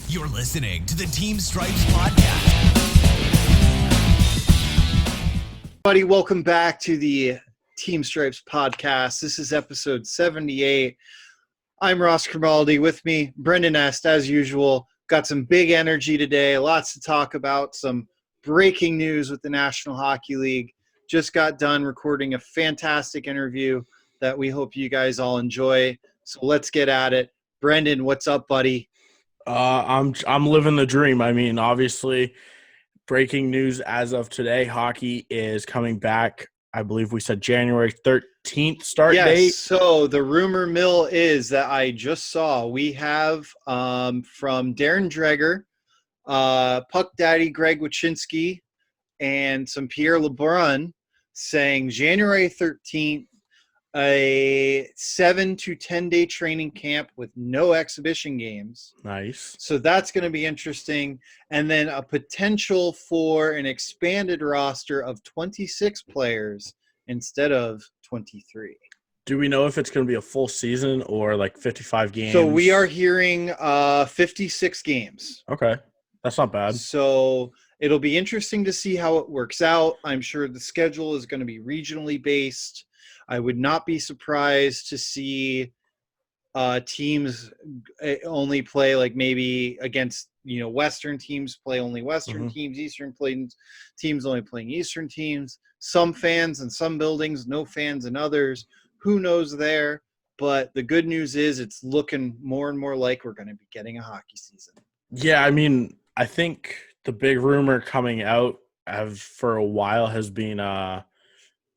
You're listening to the Team Stripes Podcast. Everybody, welcome back to the Team Stripes Podcast. This is episode 78. I'm Ross Grimaldi. With me, Brenden Est, as usual. Got some big energy today, lots to talk about, some breaking news with the National Hockey League. Just got done recording a fantastic interview that we hope you guys all enjoy. So let's get at it. Brenden, what's up, buddy? I'm living the dream. I mean, obviously, breaking news as of today, hockey is coming back. I believe we said January 13th start date. So the rumor mill is that I just saw we have from Darren Dreger, Puck Daddy Greg Wyshynski, and some Pierre LeBrun saying January 13th, a 7 to 10 day training camp with no exhibition games. Nice. So that's going to be interesting. And then a potential for an expanded roster of 26 players instead of 23. Do we know if it's going to be a full season or like 55 games? So we are hearing 56 games. Okay. That's not bad. So it'll be interesting to see how it works out. I'm sure the schedule is going to be regionally based. I would not be surprised to see teams only play like maybe against, Western teams play only Western teams, Eastern teams only playing Eastern teams, some fans in some buildings, no fans in others. Who knows there? But the good news is it's looking more and more like we're going to be getting a hockey season. Yeah, I mean, I think the big rumor coming out for a while has been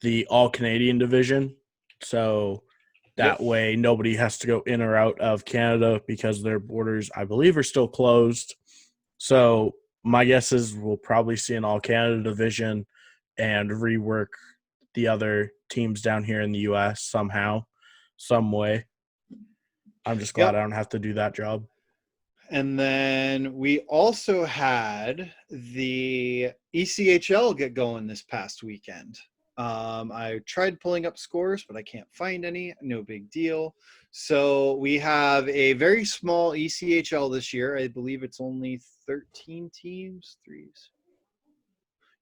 the all-Canadian division. So that way nobody has to go in or out of Canada because their borders, I believe, are still closed. So my guess is we'll probably see an all-Canada division and rework the other teams down here in the U.S. somehow, some way. I'm just glad I don't have to do that job. And then we also had the ECHL get going this past weekend. I tried pulling up scores, but I can't find any. No big deal. So we have a very small ECHL this year. I believe it's only 13 teams.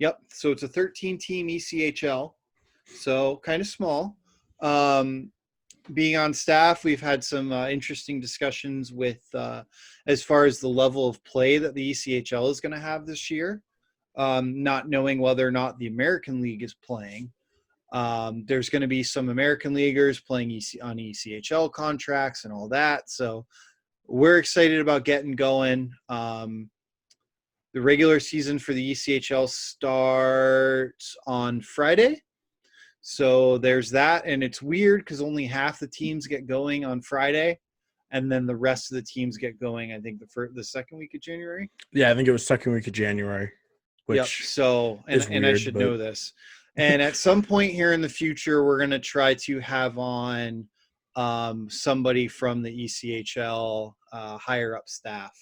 Yep. So it's a 13-team ECHL. So kind of small. Being on staff, we've had some interesting discussions with as far as the level of play that the ECHL is going to have this year. Not knowing whether or not the American League is playing. There's going to be some American leaguers playing on ECHL contracts and all that. So we're excited about getting going. The regular season for the ECHL starts on Friday. So there's that. And it's weird because only half the teams get going on Friday. And then the rest of the teams get going, I think, the second week of January. Yeah, I think it was second week of January. So, and I should know this. And at some point here in the future, we're going to try to have on somebody from the ECHL higher up staff.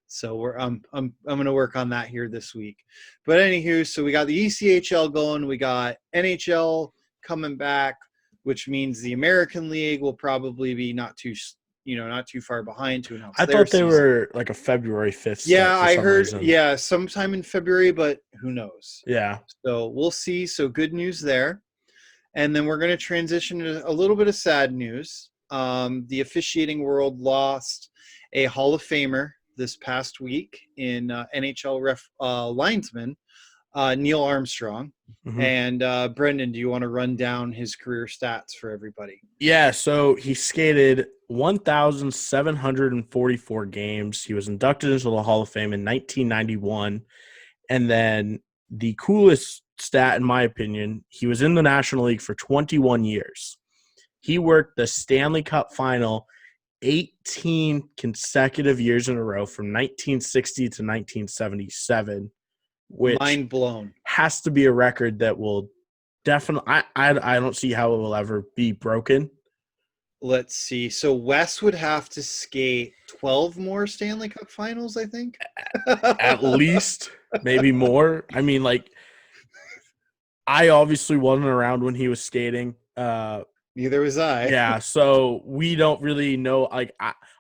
So I'm going to work on that here this week. But anywho, so we got the ECHL going. We got NHL coming back, which means the American League will probably be not too far behind to announce. I thought they were like a February 5th. Yeah, I heard. Yeah, sometime in February, but who knows? Yeah. So we'll see. So good news there. And then we're going to transition to a little bit of sad news. The officiating world lost a Hall of Famer this past week in NHL linesman, Neil Armstrong. And Brenden, do you want to run down his career stats for everybody? Yeah, so he skated 1,744 games. He was inducted into the Hall of Fame in 1991. And then the coolest stat, in my opinion, he was in the National League for 21 years. He worked the Stanley Cup final 18 consecutive years in a row from 1960 to 1977. Which mind blown. Has to be a record that will definitely I don't see how it will ever be broken. Let's see. So Wes would have to skate 12 more Stanley Cup finals, I think. At least, maybe more. I mean, like, I obviously wasn't around when he was skating. Neither was I. Yeah, so we don't really know. Like,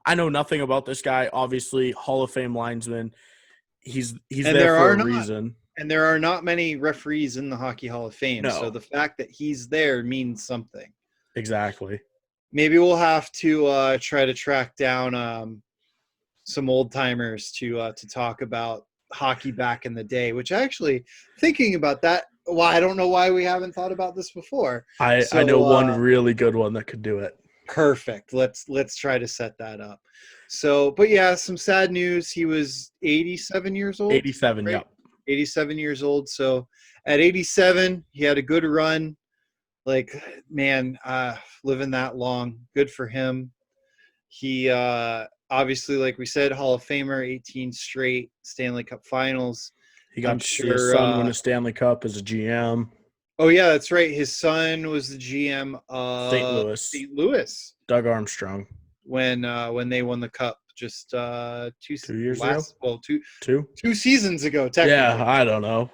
I know nothing about this guy. Obviously, Hall of Fame linesman. He's And there there for are a not reason. and there are not many referees in the Hockey Hall of Fame. So No, the fact that he's there means something. exactly. Maybe we'll have to try to track down some old timers to talk about hockey back in the day, which actually, thinking about that, well, I don't know why we haven't thought about this before. I know So one really good one that could do it. perfect. Let's try to set that up. So, but yeah, some sad news. He was 87 years old. 87. Right? Yep. 87 years old. So at 87, he had a good run. Like, man, living that long, good for him. He obviously, like we said, Hall of Famer, 18 straight Stanley Cup Finals. He got I'm to see his sure. son win a Stanley Cup as a GM. Oh yeah, that's right. His son was the GM St. of Louis. St. Louis Doug Armstrong. when they won the cup just 2 years ago. Well, Two. 2 seasons ago, technically. Yeah, I don't know.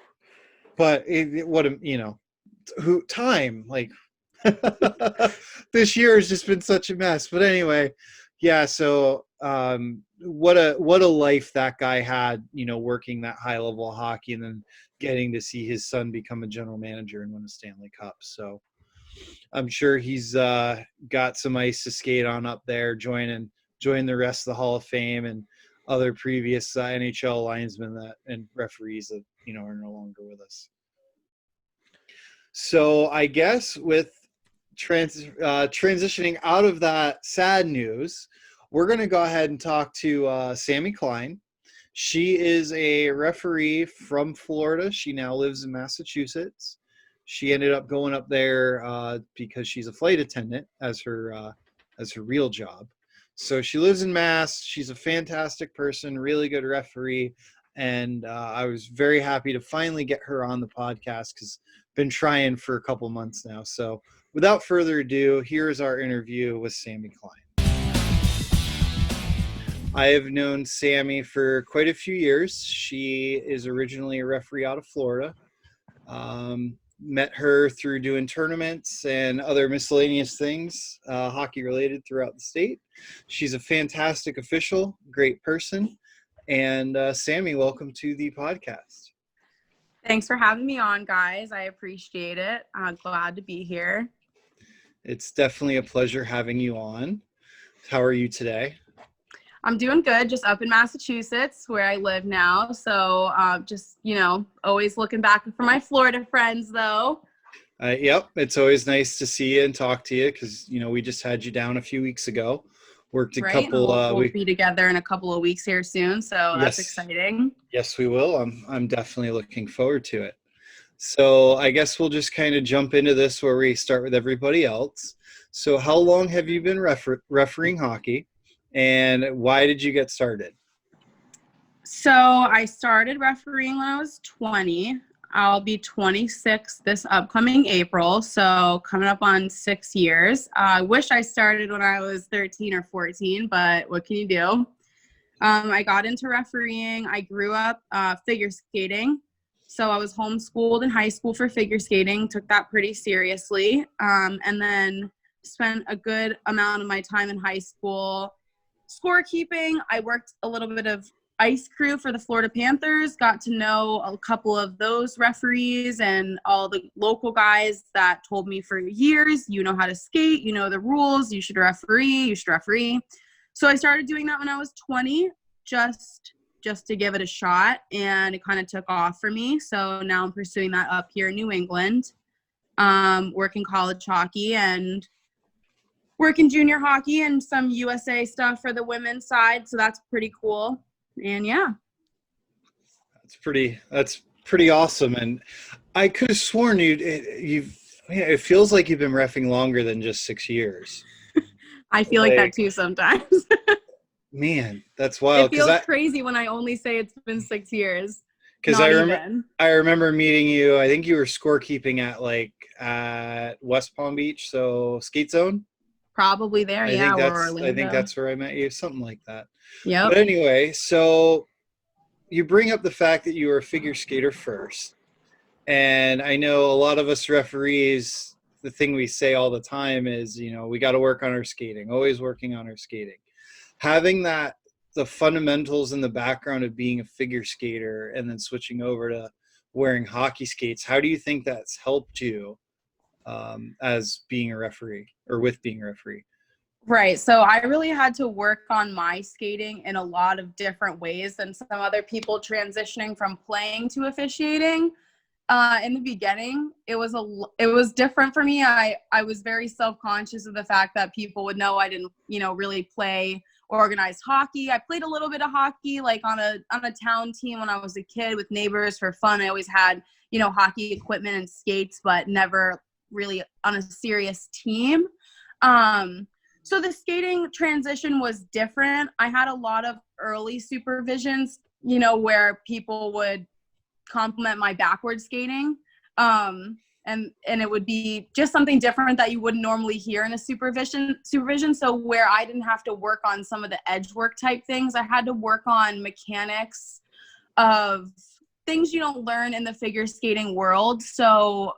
But who time like this year has just been such a mess. But anyway, yeah. So what a life that guy had, working that high level of hockey and then getting to see his son become a general manager and win a Stanley Cup. So I'm sure he's got some ice to skate on up there, join the rest of the Hall of Fame and other previous NHL linesmen and referees that are no longer with us. So I guess with transitioning out of that sad news, we're going to go ahead and talk to Sammie Kline. She is a referee from Florida. She now lives in Massachusetts. She ended up going up there because she's a flight attendant as her real job. So she lives in Mass. She's a fantastic person, really good referee. And I was very happy to finally get her on the podcast because I've been trying for a couple months now. So without further ado, here's our interview with Sammie Kline. I have known Sammie for quite a few years. She is originally a referee out of Florida. Met her through doing tournaments and other miscellaneous things, hockey related throughout the state. She's a fantastic official, great person. And Sammie, welcome to the podcast. Thanks for having me on, guys. I appreciate it. I'm glad to be here. It's definitely a pleasure having you on. How are you today? I'm doing good, just up in Massachusetts where I live now. So just, always looking back for my Florida friends, though. Yep. It's always nice to see you and talk to you because, we just had you down a few weeks ago. Worked a right? couple. We'll be together in a couple of weeks here soon. So that's exciting. Yes, we will. I'm definitely looking forward to it. So I guess we'll just kind of jump into this where we start with everybody else. So how long have you been refereeing hockey? And why did you get started? So I started refereeing when I was 20. I'll be 26 this upcoming April. So coming up on 6 years. I wish I started when I was 13 or 14, but what can you do? I got into refereeing. I grew up figure skating. So I was homeschooled in high school for figure skating, took that pretty seriously. And then spent a good amount of my time in high school scorekeeping. I worked a little bit of ice crew for the Florida Panthers, got to know a couple of those referees and all the local guys that told me for years, you know how to skate, you know the rules, you should referee. So I started doing that when I was 20, just to give it a shot, and it kind of took off for me. So now I'm pursuing that up here in New England, working college hockey and working junior hockey and some USA stuff for the women's side. So that's pretty cool. And yeah. That's pretty awesome. And I could have sworn it feels like you've been reffing longer than just 6 years. I feel like that too sometimes. Man, that's wild. It feels crazy when I only say it's been 6 years. Because I remember meeting you. I think you were scorekeeping at West Palm Beach, so Skate Zone. Probably there, I think that's where I met you, something like that. Yeah. But anyway, so you bring up the fact that you were a figure skater first, and I know a lot of us referees the thing we say all the time is, you know, we got to work on our skating, always working on our skating. Having that, the fundamentals in the background of being a figure skater and then switching over to wearing hockey skates, how do you think that's helped you as being a referee or with being a referee? Right. So I really had to work on my skating in a lot of different ways than some other people transitioning from playing to officiating. In the beginning, it was different for me. I was very self-conscious of the fact that people would know I didn't, you know, really play organized hockey. I played a little bit of hockey, like on a town team when I was a kid with neighbors for fun. I always had, you know, hockey equipment and skates, but never really on a serious team. So the skating transition was different. I had a lot of early supervisions, you know, where people would compliment my backward skating. And it would be just something different that you wouldn't normally hear in a supervision. So where I didn't have to work on some of the edge work type things, I had to work on mechanics of things you don't learn in the figure skating world. So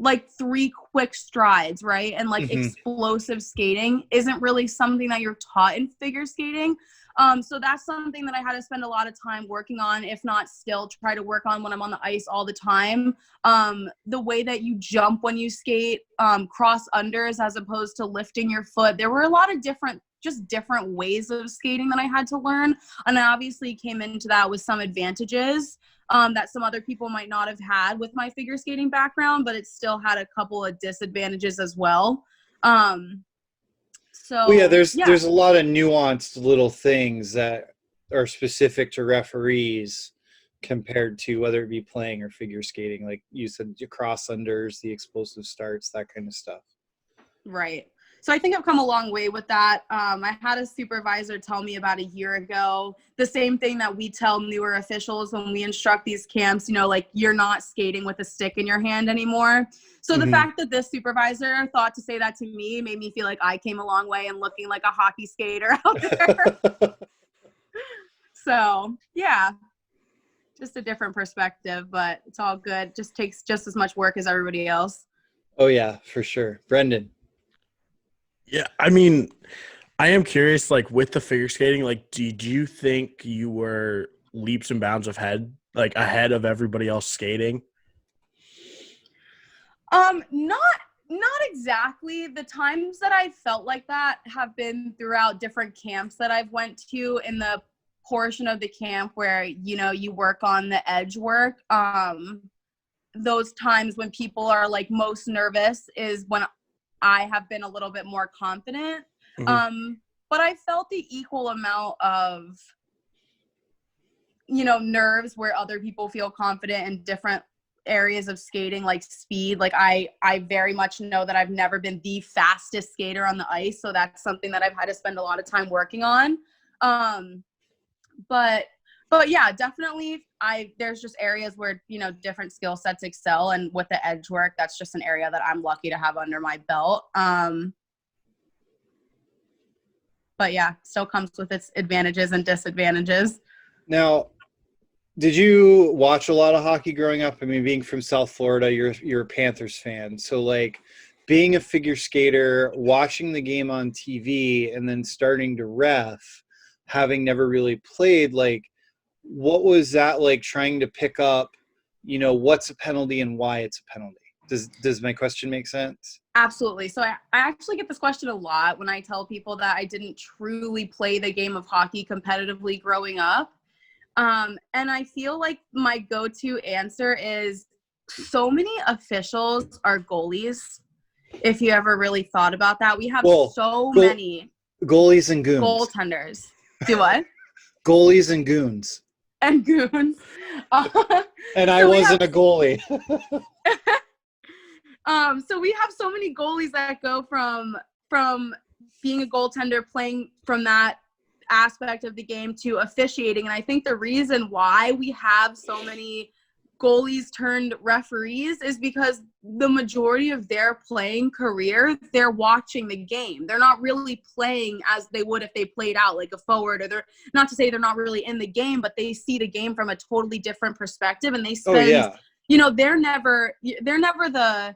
like 3 quick strides, right? And like explosive skating isn't really something that you're taught in figure skating. So that's something that I had to spend a lot of time working on, if not still try to work on when I'm on the ice all the time. The way that you jump when you skate, cross unders as opposed to lifting your foot. There were a lot of different ways of skating that I had to learn. And I obviously came into that with some advantages that some other people might not have had with my figure skating background, but it still had a couple of disadvantages as well. There's a lot of nuanced little things that are specific to referees compared to whether it be playing or figure skating. Like you said, your cross unders, the explosive starts, that kind of stuff. Right. So I think I've come a long way with that. I had a supervisor tell me about a year ago, the same thing that we tell newer officials when we instruct these camps, you know, like you're not skating with a stick in your hand anymore. So the fact that this supervisor thought to say that to me made me feel like I came a long way and looking like a hockey skater out there. So yeah, just a different perspective, but it's all good. Just takes just as much work as everybody else. Oh yeah, for sure. Brenden. Yeah, I mean, I am curious, like, with the figure skating, like, did you think you were leaps and bounds ahead of everybody else skating? Not exactly. The times that I felt like that have been throughout different camps that I've went to in the portion of the camp where, you know, you work on the edge work. Those times when people are, like, most nervous is when I have been a little bit more confident. But I felt the equal amount of, you know, nerves where other people feel confident in different areas of skating, like speed. Like I very much know that I've never been the fastest skater on the ice. So that's something that I've had to spend a lot of time working on. But yeah, definitely there's just areas where, you know, different skill sets excel, and with the edge work, that's just an area that I'm lucky to have under my belt. But yeah, still comes with its advantages and disadvantages. Now, did you watch a lot of hockey growing up? I mean, being from South Florida, you're a Panthers fan. So like being a figure skater, watching the game on TV, and then starting to ref, having never really played, like, what was that like trying to pick up, you know, what's a penalty and why it's a penalty? Does my question make sense? Absolutely. So I actually get this question a lot when I tell people that I didn't truly play the game of hockey competitively growing up. And I feel like my go-to answer is so many officials are goalies. If you ever really thought about that, we have many goalies and goons. Goaltenders. Do what? Goalies and goons. And goons. And I wasn't a goalie. So we have so many goalies that go from being a goaltender, playing from that aspect of the game, to officiating. And I think the reason why we have so many goalies turned referees is because the majority of their playing career, they're watching the game. They're not really playing as they would if they played out like a forward, or they're not to say they're not really in the game, but they see the game from a totally different perspective, and they spend, you know, they're never the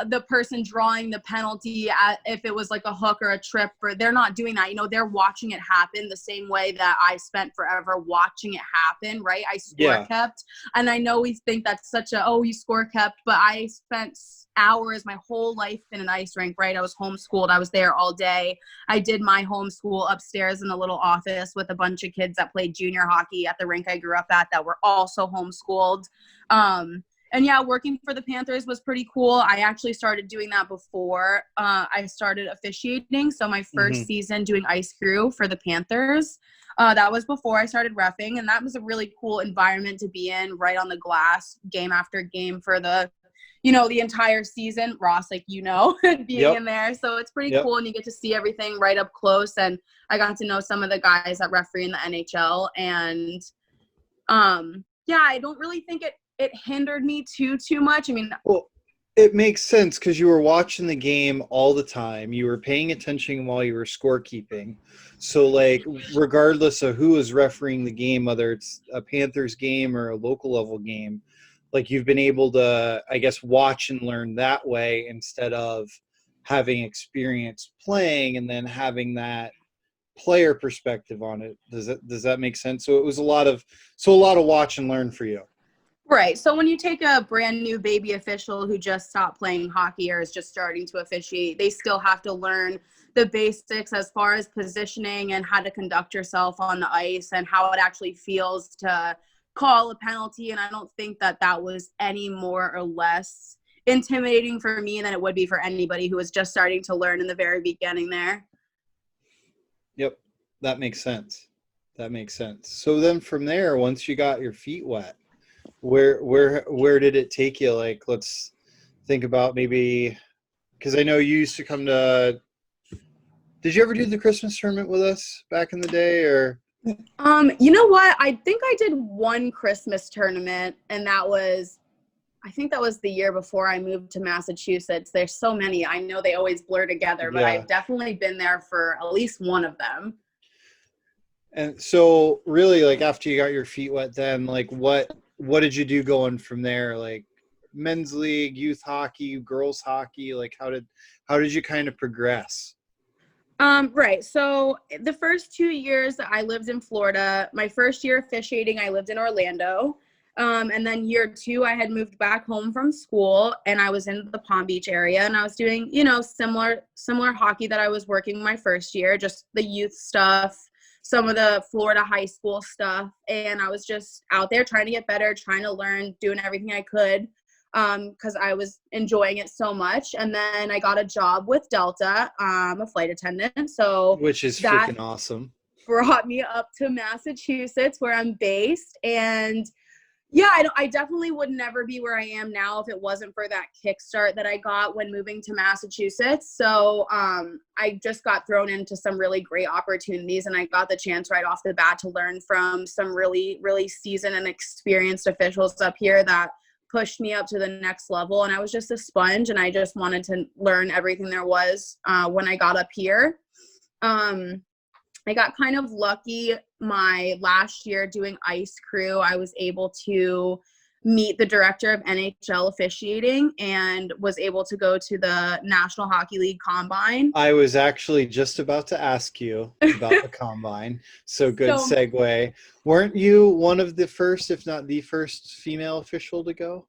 the person drawing the penalty if it was like a hook or a trip, or they're not doing that. They're watching it happen the same way that I spent forever watching it happen, right? I score kept, and I know we think that's such a, you score kept, but I spent hours my whole life in an ice rink, right? I was homeschooled. I was there all day. I did my homeschool upstairs in a little office with a bunch of kids that played junior hockey at the rink I grew up at that were also homeschooled. And yeah, working for the Panthers was pretty cool. I actually started doing that before I started officiating. So my first season doing ice crew for the Panthers, that was before I started reffing. And that was a really cool environment to be in, right on the glass, game after game for the entire season. Ross, being in there. So it's pretty cool. And you get to see everything right up close. And I got to know some of the guys that referee in the NHL. And I don't really think it hindered me too much. Well, it makes sense because you were watching the game all the time. You were paying attention while you were scorekeeping. So, regardless of who is refereeing the game, whether it's a Panthers game or a local level game, you've been able to, I guess, watch and learn that way instead of having experience playing and then having that player perspective on it. Does that make sense? So it was a lot of watch and learn for you. Right. So when you take a brand new baby official who just stopped playing hockey or is just starting to officiate, they still have to learn the basics as far as positioning and how to conduct yourself on the ice and how it actually feels to call a penalty. And I don't think that was any more or less intimidating for me than it would be for anybody who was just starting to learn in the very beginning there. Yep. That makes sense. So then from there, once you got your feet wet, where did it take you? Let's think about maybe, because I know you used to come to, did you ever do the Christmas tournament with us back in the day, or? You know what? I think I did one Christmas tournament, and I think that was the year before I moved to Massachusetts. There's so many. I know they always blur together, but I've definitely been there for at least one of them. And so really, after you got your feet wet then, what did you do going from there? Men's league, youth hockey, girls hockey, how did you kind of progress? Right. So the first 2 years that I lived in Florida, my first year officiating, I lived in Orlando. And then year 2, I had moved back home from school and I was in the Palm Beach area and I was doing, similar hockey that I was working my first year, just the youth stuff, some of the Florida high school stuff. And I was just out there trying to get better, trying to learn, doing everything I could. Because I was enjoying it so much. And then I got a job with Delta, a flight attendant. So which is freaking awesome. Brought me up to Massachusetts where I'm based. And I definitely would never be where I am now if it wasn't for that kickstart that I got when moving to Massachusetts. So I just got thrown into some really great opportunities and I got the chance right off the bat to learn from some really, really seasoned and experienced officials up here that pushed me up to the next level. And I was just a sponge and I just wanted to learn everything there was when I got up here. I got kind of lucky my last year doing ice crew. I was able to meet the director of NHL officiating and was able to go to the National Hockey League Combine. I was actually just about to ask you about the Combine. So good segue. Weren't you one of the first, if not the first female official to go?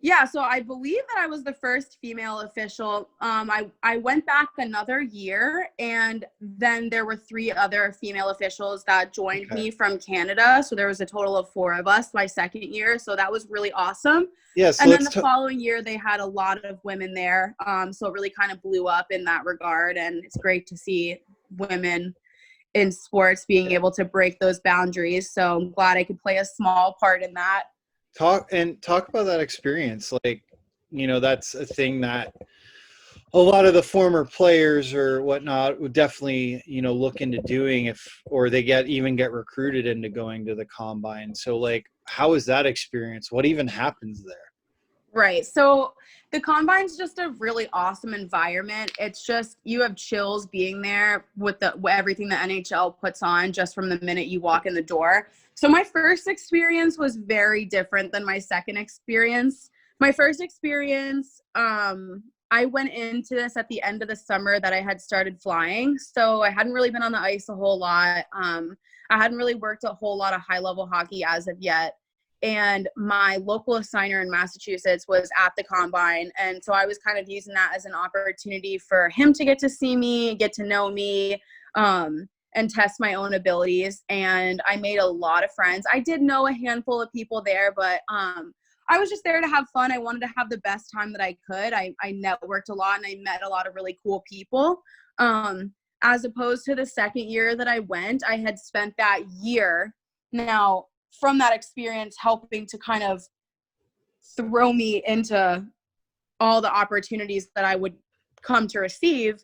Yeah, so I believe that I was the first female official. I went back another year, and then there were 3 other female officials that joined me from Canada. So there was a total of 4 of us my second year. So that was really awesome. Yeah, so and then the following year, they had a lot of women there. So it really kind of blew up in that regard. And it's great to see women in sports being able to break those boundaries. So I'm glad I could play a small part in that. Talk about that experience. That's a thing that a lot of the former players or whatnot would definitely, look into doing or they get recruited into going to the Combine. So how is that experience? What even happens there? Right. So the Combine's just a really awesome environment. It's just, you have chills being there with everything the NHL puts on just from the minute you walk in the door. So my first experience was very different than my second experience. My first experience, I went into this at the end of the summer that I had started flying. So I hadn't really been on the ice a whole lot. I hadn't really worked a whole lot of high-level hockey as of yet. And my local assigner in Massachusetts was at the combine. And so I was kind of using that as an opportunity for him to get to see me, get to know me, and test my own abilities. And I made a lot of friends. I did know a handful of people there, but I was just there to have fun. I wanted to have the best time that I could. I networked a lot and I met a lot of really cool people. As opposed to the second year that I went, I had spent that year now from that experience helping to kind of throw me into all the opportunities that I would come to receive.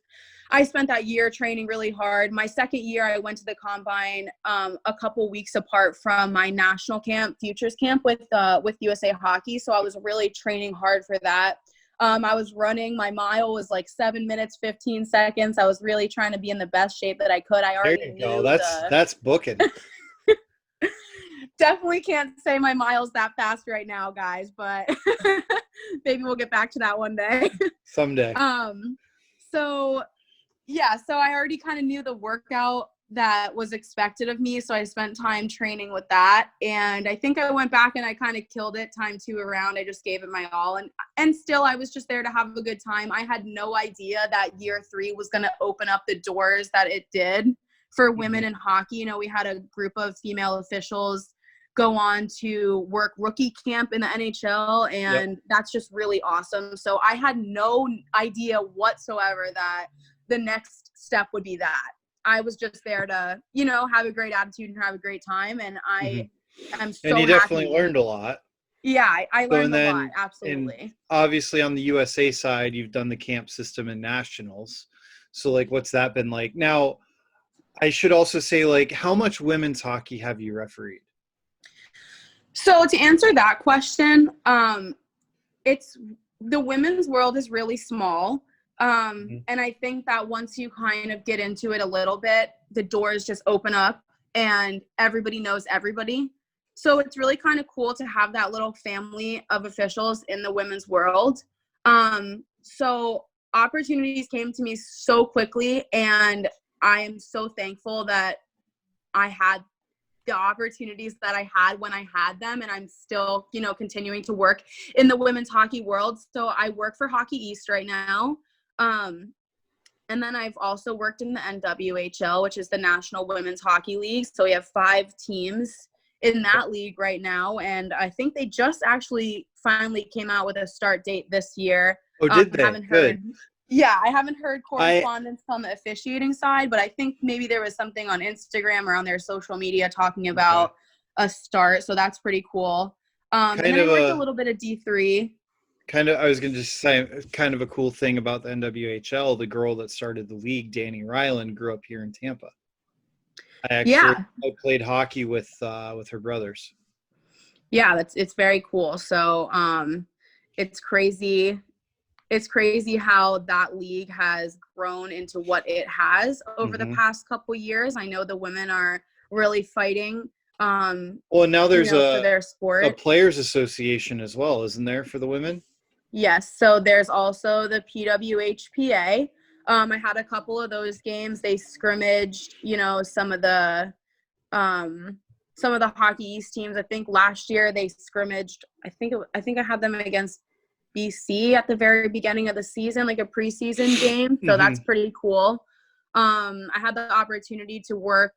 I spent that year training really hard. My second year, I went to the combine a couple weeks apart from my national camp, futures camp with USA Hockey. So I was really training hard for that. I was running. My mile was like 7 minutes, 15 seconds. I was really trying to be in the best shape that I could. I already There you go. knew That's booking. Definitely can't say my miles that fast right now, guys, but maybe we'll get back to that one day. Someday. So I already kind of knew the workout that was expected of me. So I spent time training with that. And I think I went back and I kind of killed it time 2 around. I just gave it my all. And still, I was just there to have a good time. I had no idea that year 3 was going to open up the doors that it did for women in hockey. You know, we had a group of female officials go on to work rookie camp in the NHL, and that's just really awesome. So I had no idea whatsoever that the next step would be that. I was just there to, you know, have a great attitude and have a great time, and I am so And you happy. definitely learned a lot. Yeah, I learned a lot, And absolutely. obviously on the USA side, you've done the camp system and nationals. So, like, what's that been like? Now, I should also say, like, how much women's hockey have you refereed? So to answer that question, it's the women's world is really small. And I think that once you kind of get into it a little bit, the doors just open up and everybody knows everybody. So it's really kind of cool to have that little family of officials in the women's world. So opportunities came to me so quickly, and I am so thankful that I had the opportunities that I had when I had them, and I'm still, you know, continuing to work in the women's hockey world. So I work for Hockey East right now. And then I've also worked in the NWHL, which is the National Women's Hockey League. So we have 5 teams in that league right now. And I think they just actually finally came out with a start date this year. Oh, did they? Good. Yeah, I haven't heard correspondence on the officiating side, but I think maybe there was something on Instagram or on their social media talking about a start. So that's pretty cool. And then I worked a little bit of D3. I was going to just say, kind of a cool thing about the NWHL, the girl that started the league, Danny Ryland, grew up here in Tampa. I played hockey with her brothers. Yeah, it's very cool. So it's crazy. It's crazy how that league has grown into what it has over the past couple years. I know the women are really fighting. Well, now there's for their sport. A players association as well, isn't there, for the women? Yes. So there's also the PWHPA. I had a couple of those games. They scrimmaged, you know, some of the Hockey East teams. I think last year they scrimmaged. I think I had them against BC at the very beginning of the season, like a preseason game. So that's pretty cool. I had the opportunity to work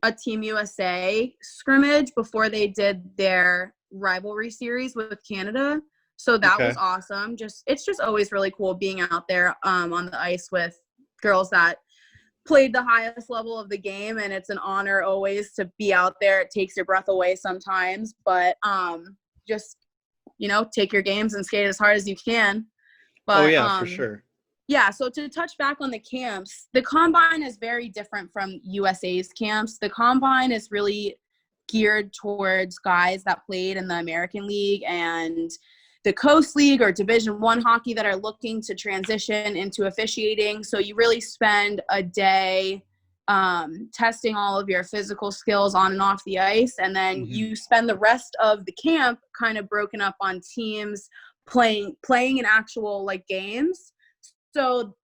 a Team USA scrimmage before they did their rivalry series with Canada. So that was awesome. It's just always really cool being out there on the ice with girls that played the highest level of the game, and it's an honor always to be out there. It takes your breath away sometimes, but just, you know, take your games and skate as hard as you can. But, for sure. Yeah, so to touch back on the camps, the Combine is very different from USA's camps. The Combine is really geared towards guys that played in the American League and the Coast League or Division I hockey that are looking to transition into officiating. So you really spend a day testing all of your physical skills on and off the ice, and then you spend the rest of the camp kind of broken up on teams, playing in actual like games. So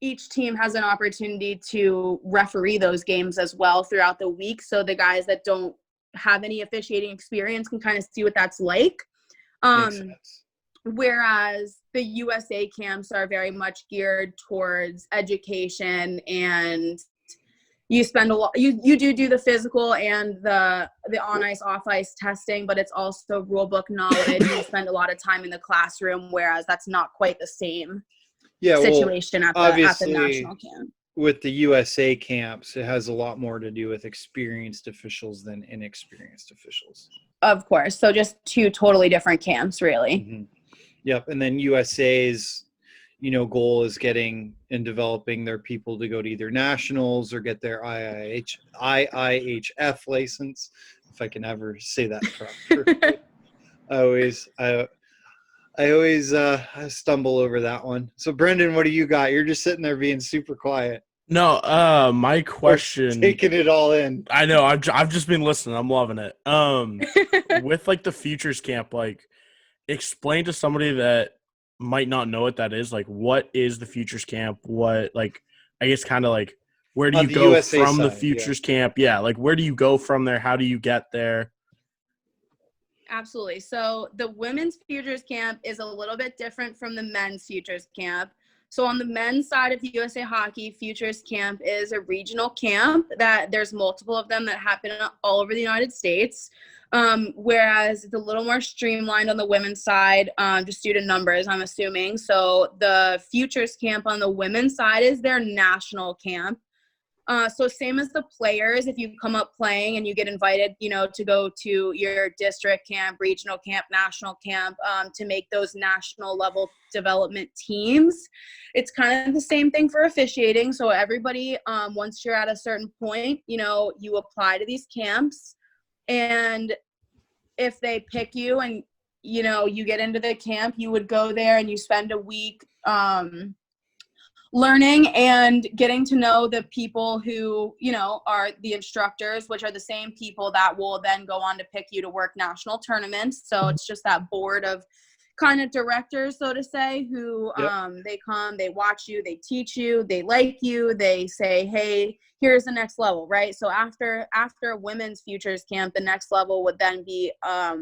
each team has an opportunity to referee those games as well throughout the week. So the guys that don't have any officiating experience can kind of see what that's like. Makes sense. Whereas the USA camps are very much geared towards education, and you spend a lot, you do the physical and the on ice, off ice testing, but it's also rule book knowledge. You spend a lot of time in the classroom, whereas that's not quite the same situation at the national camp. With the USA camps, it has a lot more to do with experienced officials than inexperienced officials. Of course. So just two totally different camps, really. Mm-hmm. Yep. And then USA's, goal is getting and developing their people to go to either nationals or get their IIHF license, if I can ever say that correctly. I always stumble over that one. So Brenden, what do you got? You're just sitting there being super quiet. No, my question. Taking it all in. I know. I've just been listening. I'm loving it. With like the futures camp, like explain to somebody that might not know what that is. Like, what is the futures camp? What, like, I guess kind of like, where do you go USA from the side, futures camp? Yeah, like where do you go from there? How do you get there? Absolutely. So the women's futures camp is a little bit different from the men's futures camp. So on the men's side of USA Hockey, futures camp is a regional camp that there's multiple of them that happen all over the United States. Whereas it's a little more streamlined on the women's side, just due to numbers, I'm assuming. So the futures camp on the women's side is their national camp. So same as the players, if you come up playing and you get invited, to go to your district camp, regional camp, national camp, to make those national level development teams, it's kind of the same thing for officiating. So everybody, once you're at a certain point, you apply to these camps, and if they pick you and, you get into the camp, you would go there and you spend a week, learning and getting to know the people who, are the instructors, which are the same people that will then go on to pick you to work national tournaments. So it's just that board of kind of directors, so to say, who they come, they watch you, they teach you, they like you, they say, hey, here's the next level, right? So after a women's futures camp, the next level would then be I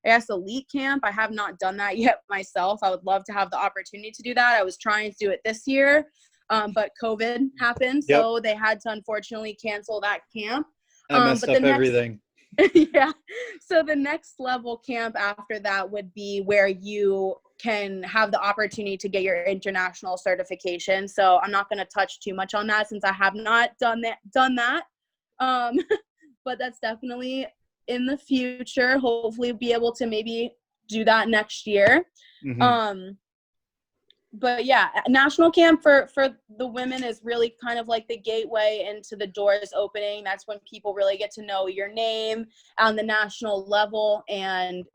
guess elite camp. I have not done that yet myself. I would love to have the opportunity to do that. I was trying to do it this year, but COVID happened, so they had to unfortunately cancel that camp. I messed up everything. Yeah. So the next level camp after that would be where you can have the opportunity to get your international certification. So I'm not going to touch too much on that since I have not done that. But that's definitely in the future. Hopefully be able to maybe do that next year. Mm-hmm. But yeah, national camp for the women is really kind of like the gateway into the doors opening. That's when people really get to know your name on the national level and,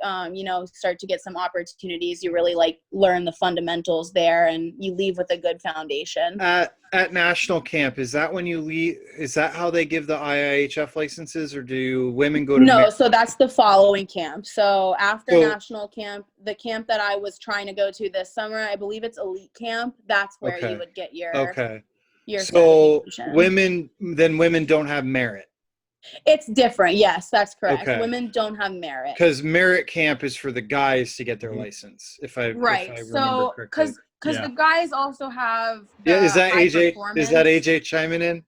start to get some opportunities. You really learn the fundamentals there and you leave with a good foundation. At national camp, is that when you leave? Is that how they give the IIHF licenses, or do women go to? No, so that's the following camp. So after national camp, the camp that I was trying to go to this summer, I believe it's elite camp. That's where you would get your your women don't have merit. It's different. Yes, that's correct. Okay. Women don't have merit. Because merit camp is for the guys to get their license. If I remember correctly. Because the guys also have is that AJ? Is that AJ chiming in?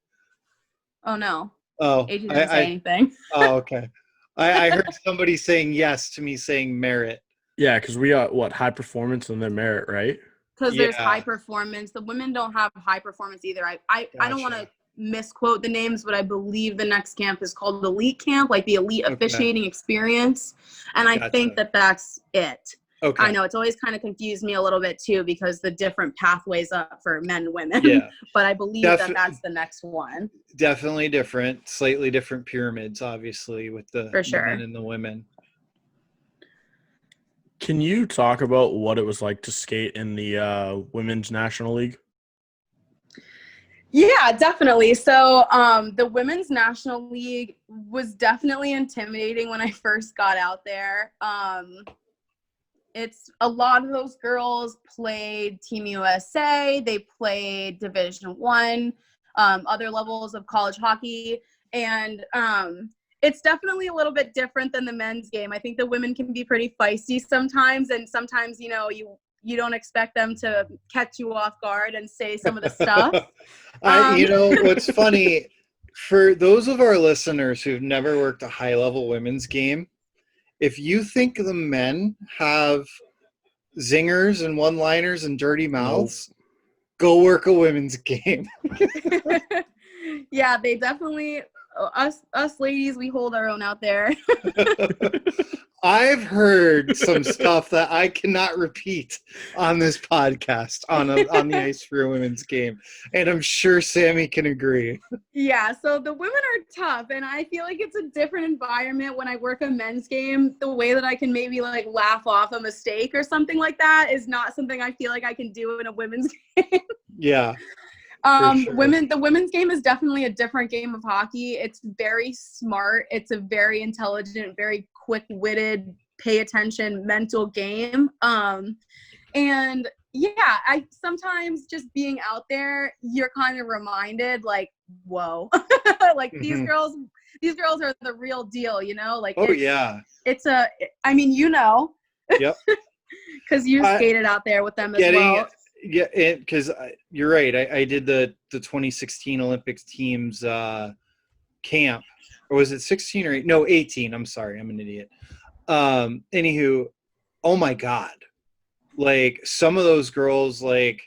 Oh no. Oh, AJ didn't say anything. Oh, okay. I heard somebody saying yes to me saying merit. Yeah, because we got high performance and then merit, right? Because there's high performance. The women don't have high performance either. I don't want to misquote the names, but I believe the next camp is called elite camp, like the elite officiating experience. And I think that's it. Okay. I know it's always kind of confused me a little bit too, because the different pathways up for men and women. Yeah. But I believe that's the next one. Definitely different, slightly different pyramids, obviously, with the men and the women. Can you talk about what it was like to skate in the Women's National League? Yeah, definitely. So the Women's National League was definitely intimidating when I first got out there. it's a lot of those girls played Team USA. They played Division I, other levels of college hockey. And it's definitely a little bit different than the men's game. I think the women can be pretty feisty sometimes. And sometimes, you know, you don't expect them to catch you off guard and say some of the stuff. You know, what's funny, for those of our listeners who've never worked a high-level women's game, if you think the men have zingers and one-liners and dirty mouths, go work a women's game. Yeah, they definitely, us ladies, we hold our own out there. I've heard some stuff that I cannot repeat on this podcast on the ice for a women's game, and I'm sure Sammy can agree. Yeah, so the women are tough, and I feel like it's a different environment when I work a men's game. The way that I can maybe like laugh off a mistake or something like that is not something I feel like I can do in a women's game. Yeah. Sure. The women's game is definitely a different game of hockey. It's very smart. It's a very intelligent, very quick-witted, pay attention mental game. And yeah, I sometimes just being out there, you're kind of reminded like, whoa, like these girls are the real deal, you know? Like, I mean, you know, yep, because you skated out there with them as well. Yeah, because you're right. I did the 2016 Olympics teams camp, or was it 16 or 8? No, 18. I'm sorry, I'm an idiot. Anywho, oh my God, like some of those girls, like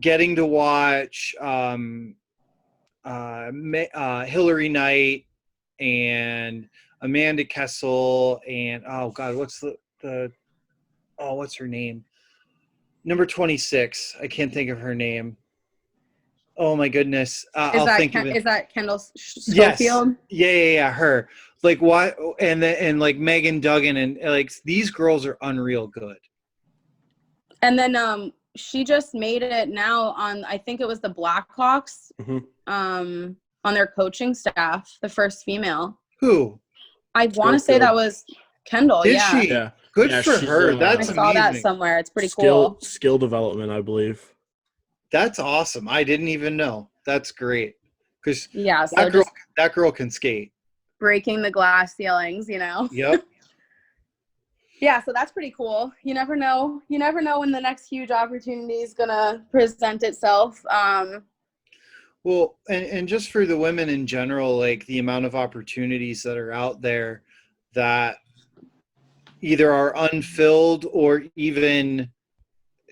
getting to watch Hillary Knight and Amanda Kessel and oh God, what's what's her name? Number 26. I can't think of her name. Oh my goodness. I'll think of it. Is that Kendall Schofield? Yes. Yeah. Her. Like why? And like Megan Duggan and like these girls are unreal good. And then she just made it now on, I think it was the Blackhawks, on their coaching staff, the first female. Who? I want to say that was Kendall. Did she? Yeah. Good for her. That's I saw amazing. that somewhere. It's pretty cool. Skill development, I believe. That's awesome. I didn't even know. That's great. Because so that girl can skate. Breaking the glass ceilings, you know? Yep. Yeah, so that's pretty cool. You never know. You never know when the next huge opportunity is going to present itself. Well, and just for the women in general, like the amount of opportunities that are out there that either are unfilled or even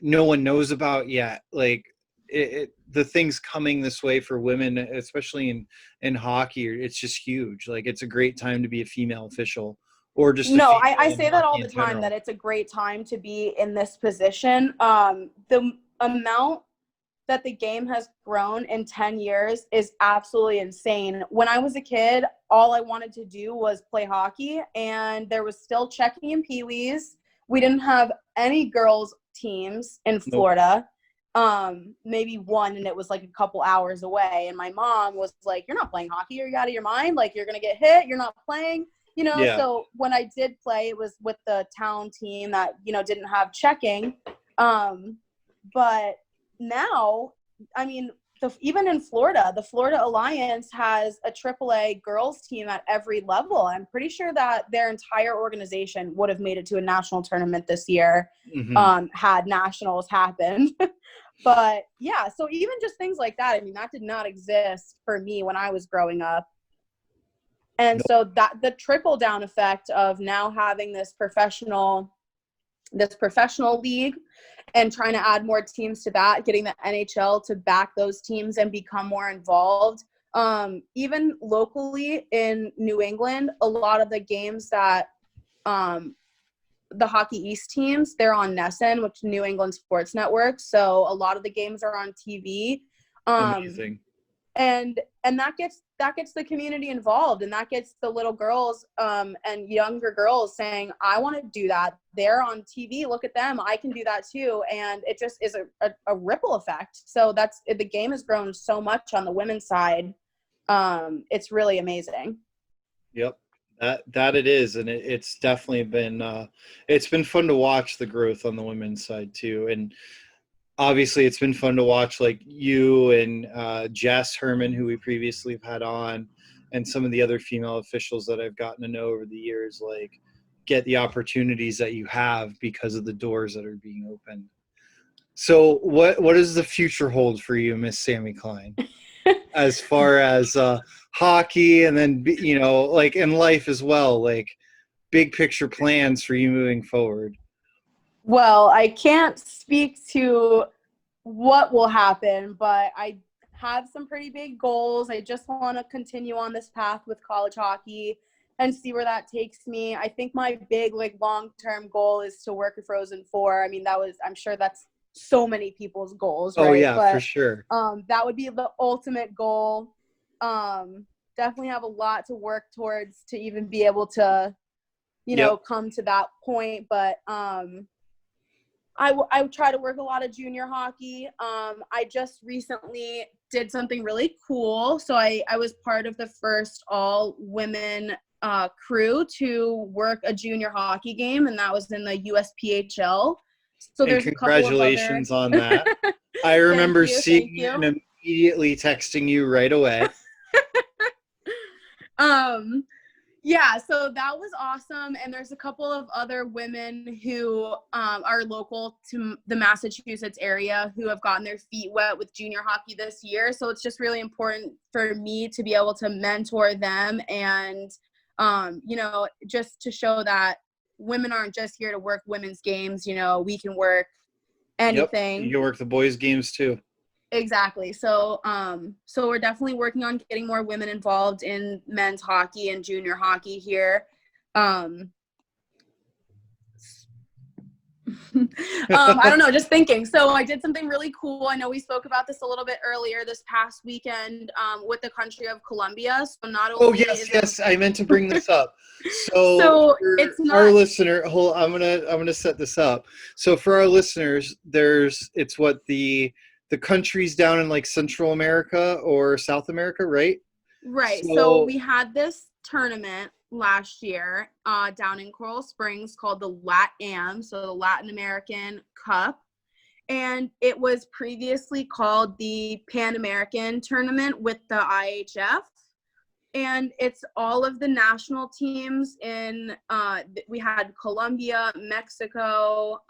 no one knows about yet. Like the things coming this way for women, especially in hockey, it's just huge. Like it's a great time to be a female official or just I say that all the time, that it's a great time to be in this position. The amount that the game has grown in 10 years is absolutely insane. When I was a kid, all I wanted to do was play hockey, and there was still checking in Pee-wees. We didn't have any girls teams in Florida. Maybe one, and it was like a couple hours away. And my mom was like, "You're not playing hockey. Are you out of your mind? Like, you're going to get hit. You're not playing." You know, So when I did play, it was with the town team that, you know, didn't have checking. But now, I mean, even in Florida, the Florida Alliance has a AAA girls team at every level. I'm pretty sure that their entire organization would have made it to a national tournament this year, had nationals happened. But yeah, so even just things like that, I mean, that did not exist for me when I was growing up. And so that the trickle down effect of now having this professional league and trying to add more teams to that, getting the NHL to back those teams and become more involved. Even locally in New England, a lot of the games that the Hockey East teams, they're on NESN, which is New England Sports Network. So a lot of the games are on TV. Amazing. And that gets the community involved, and that gets the little girls and younger girls saying, I want to do that. They're on TV. Look at them. I can do that too. And it just is a ripple effect. So the game has grown so much on the women's side. It's really amazing. Yep. That it is, and it's definitely been it's been fun to watch the growth on the women's side too, and obviously it's been fun to watch like you and Jess Herman, who we previously have had on, and some of the other female officials that I've gotten to know over the years, like get the opportunities that you have because of the doors that are being opened. So what does the future hold for you, Miss Sammie Cline, as far as hockey, and then like in life as well, like big picture plans for you moving forward? Well, I can't speak to what will happen, but I have some pretty big goals. I just want to continue on this path with college hockey and see where that takes me. I think my big, like, long-term goal is to work at Frozen 4. I mean, I'm sure that's so many people's goals, right? Oh yeah, but, for sure. That would be the ultimate goal. Definitely have a lot to work towards to even be able to, come to that point. But I try to work a lot of junior hockey. I just recently did something really cool. So I was part of the first all-women crew to work a junior hockey game, and that was in the USPHL. So and there's congratulations on that. I remember seeing you and immediately texting you right away. Yeah, so that was awesome. And there's a couple of other women who are local to the Massachusetts area who have gotten their feet wet with junior hockey this year. So it's just really important for me to be able to mentor them and, just to show that women aren't just here to work women's games. We can work anything. Yep. You can work the boys' games too. Exactly. So we're definitely working on getting more women involved in men's hockey and junior hockey here. I don't know, just thinking. So I did something really cool. I know we spoke about this a little bit earlier this past weekend with the country of Colombia. So not only yes, I meant to bring this up. So it's not our listener. I'm gonna set this up. So for our listeners, it's what the countries down in like Central America or South America, right? Right. So we had this tournament last year down in Coral Springs called the LATAM, so the Latin American Cup. And it was previously called the Pan American Tournament with the IHF. And it's all of the national teams we had Colombia, Mexico,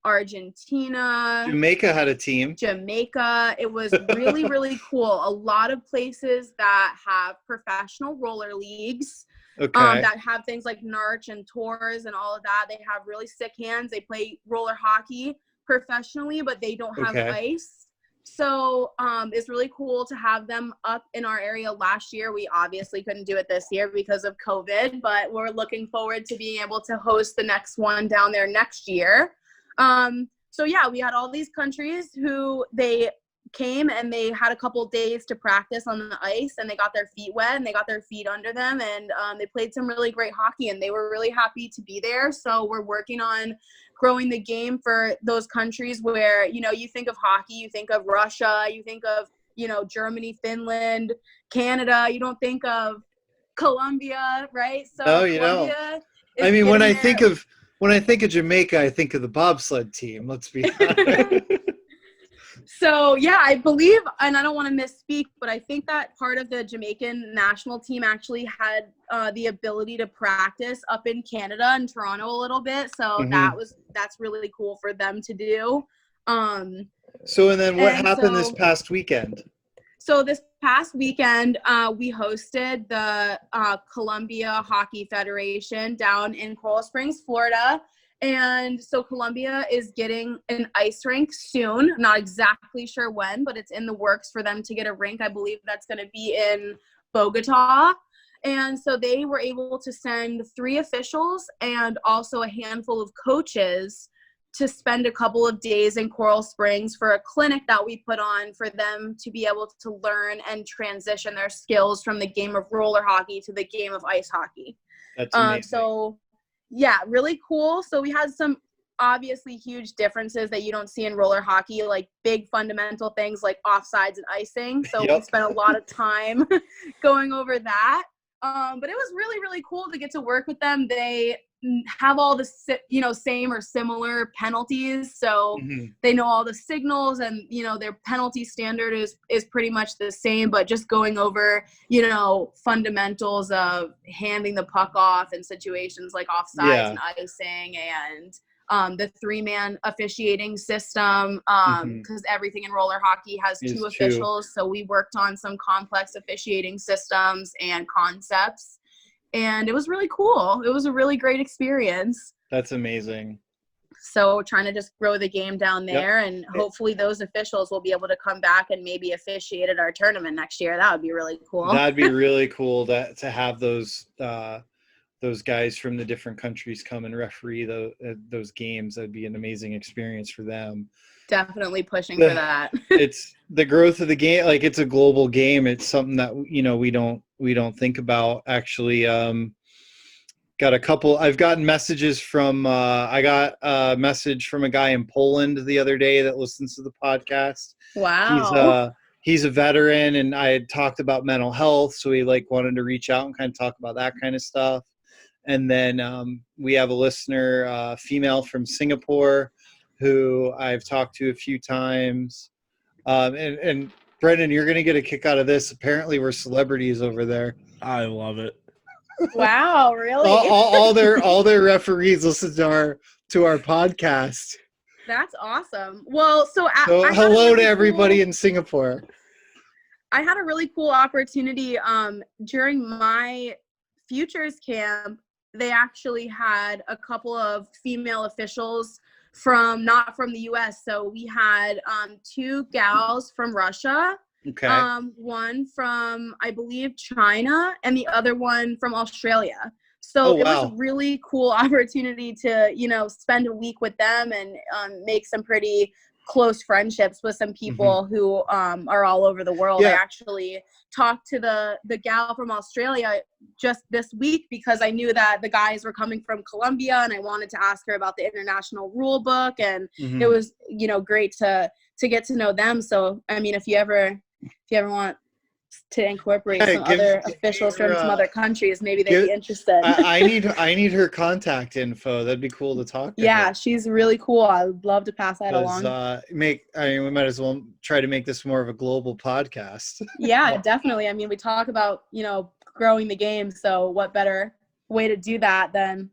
Argentina. Jamaica had a team. It was really, really cool. A lot of places that have professional roller leagues. Okay. That have things like Narch and Tours and all of that. They have really sick hands. They play roller hockey professionally, but they don't have ice. So it's really cool to have them up in our area last year. We obviously couldn't do it this year because of COVID, but we're looking forward to being able to host the next one down there next year. So yeah, we had all these countries who they came and they had a couple days to practice on the ice, and they got their feet wet and they got their feet under them, and they played some really great hockey, and they were really happy to be there. So we're working on growing the game for those countries where, you think of hockey, you think of Russia, you think of, Germany, Finland, Canada, you don't think of Colombia, right? So no, you don't. I mean, when I think of Jamaica, I think of the bobsled team. Let's be honest. So, yeah, I believe, and I don't want to misspeak, but I think that part of the Jamaican national team actually had the ability to practice up in Canada and Toronto a little bit. So that's really cool for them to do. So, and then what happened this past weekend? So this past weekend, we hosted the Columbia Hockey Federation down in Coral Springs, Florida. And so Columbia is getting an ice rink soon. Not exactly sure when, but it's in the works for them to get a rink. I believe that's going to be in Bogota. And so they were able to send 3 officials and also a handful of coaches to spend a couple of days in Coral Springs for a clinic that we put on for them to be able to learn and transition their skills from the game of roller hockey to the game of ice hockey. That's amazing. So, yeah, really cool. So we had some obviously huge differences that you don't see in roller hockey, like big fundamental things like offsides and icing. So we spent a lot of time going over that. But it was really, really cool to get to work with them. They have all the, same or similar penalties. So they know all the signals, and, their penalty standard is pretty much the same, but just going over, fundamentals of handing the puck off in situations like offsides and icing, and the 3-man officiating system, because everything in roller hockey has two officials. So we worked on some complex officiating systems and concepts, and it was really cool. It was a really great experience. That's amazing. So trying to just grow the game down there, and hopefully those officials will be able to come back and maybe officiate at our tournament next year. That would be really cool. That'd be really cool to have those guys from the different countries come and referee those games. That'd be an amazing experience for them. Definitely pushing for that. It's the growth of the game. Like, it's a global game. It's something that, we don't think about actually. I've gotten messages from, I got a message from a guy in Poland the other day that listens to the podcast. Wow. He's a veteran, and I had talked about mental health. So he wanted to reach out and kind of talk about that kind of stuff. And then we have a listener, female from Singapore, who I've talked to a few times. And Brenden, you're going to get a kick out of this. Apparently we're celebrities over there. I love it. Wow, really? all their referees listen to our podcast. That's awesome. Well, so hello to everybody in Singapore. I had a really cool opportunity during my futures camp. They actually had a couple of female officials not from the US. So we had 2 gals from Russia. Okay. One from, I believe, China, and the other one from Australia. So it was a really cool opportunity to, spend a week with them and make some pretty close friendships with some people who are all over the world. I actually talked to the gal from Australia just this week because I knew that the guys were coming from Colombia, and I wanted to ask her about the international rule book, and it was, great to get to know them. So, I mean, if you ever want to incorporate some other officials from some other countries, maybe they'd be interested. I need her contact info. That'd be cool to talk to her. She's really cool. I would love to pass that along. We might as well try to make this more of a global podcast. Yeah, definitely. I mean, we talk about, growing the game. So what better way to do that than,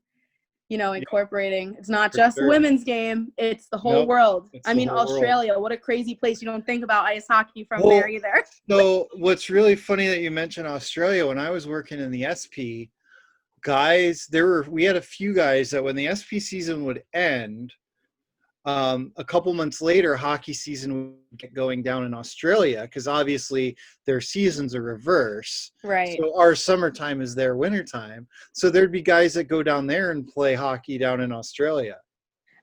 incorporating. It's not just women's game. It's the whole world. I mean, Australia, what a crazy place. You don't think about ice hockey from there either. So what's really funny that you mentioned Australia, when I was working in the SP, guys, we had a few guys that when the SP season would end, a couple months later, hockey season would get going down in Australia because obviously their seasons are reverse. Right. So our summertime is their wintertime. So there'd be guys that go down there and play hockey down in Australia.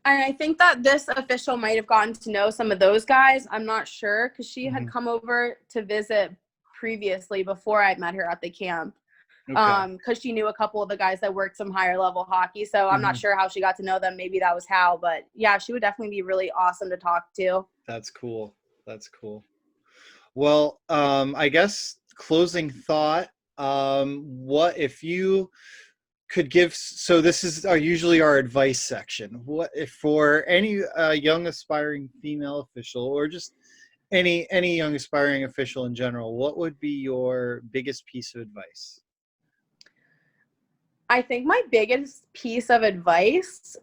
And I think that this official might have gotten to know some of those guys. I'm not sure because she had come over to visit previously before I met her at the camp. Because she knew a couple of the guys that worked some higher level hockey. So I'm not sure how she got to know them. Maybe that was how. But yeah, she would definitely be really awesome to talk to. That's cool. Well, I guess closing thought, what if you could give, so this is usually our advice section. What if for any young aspiring female official, or just any young aspiring official in general, what would be your biggest piece of advice? I think my biggest piece of advice,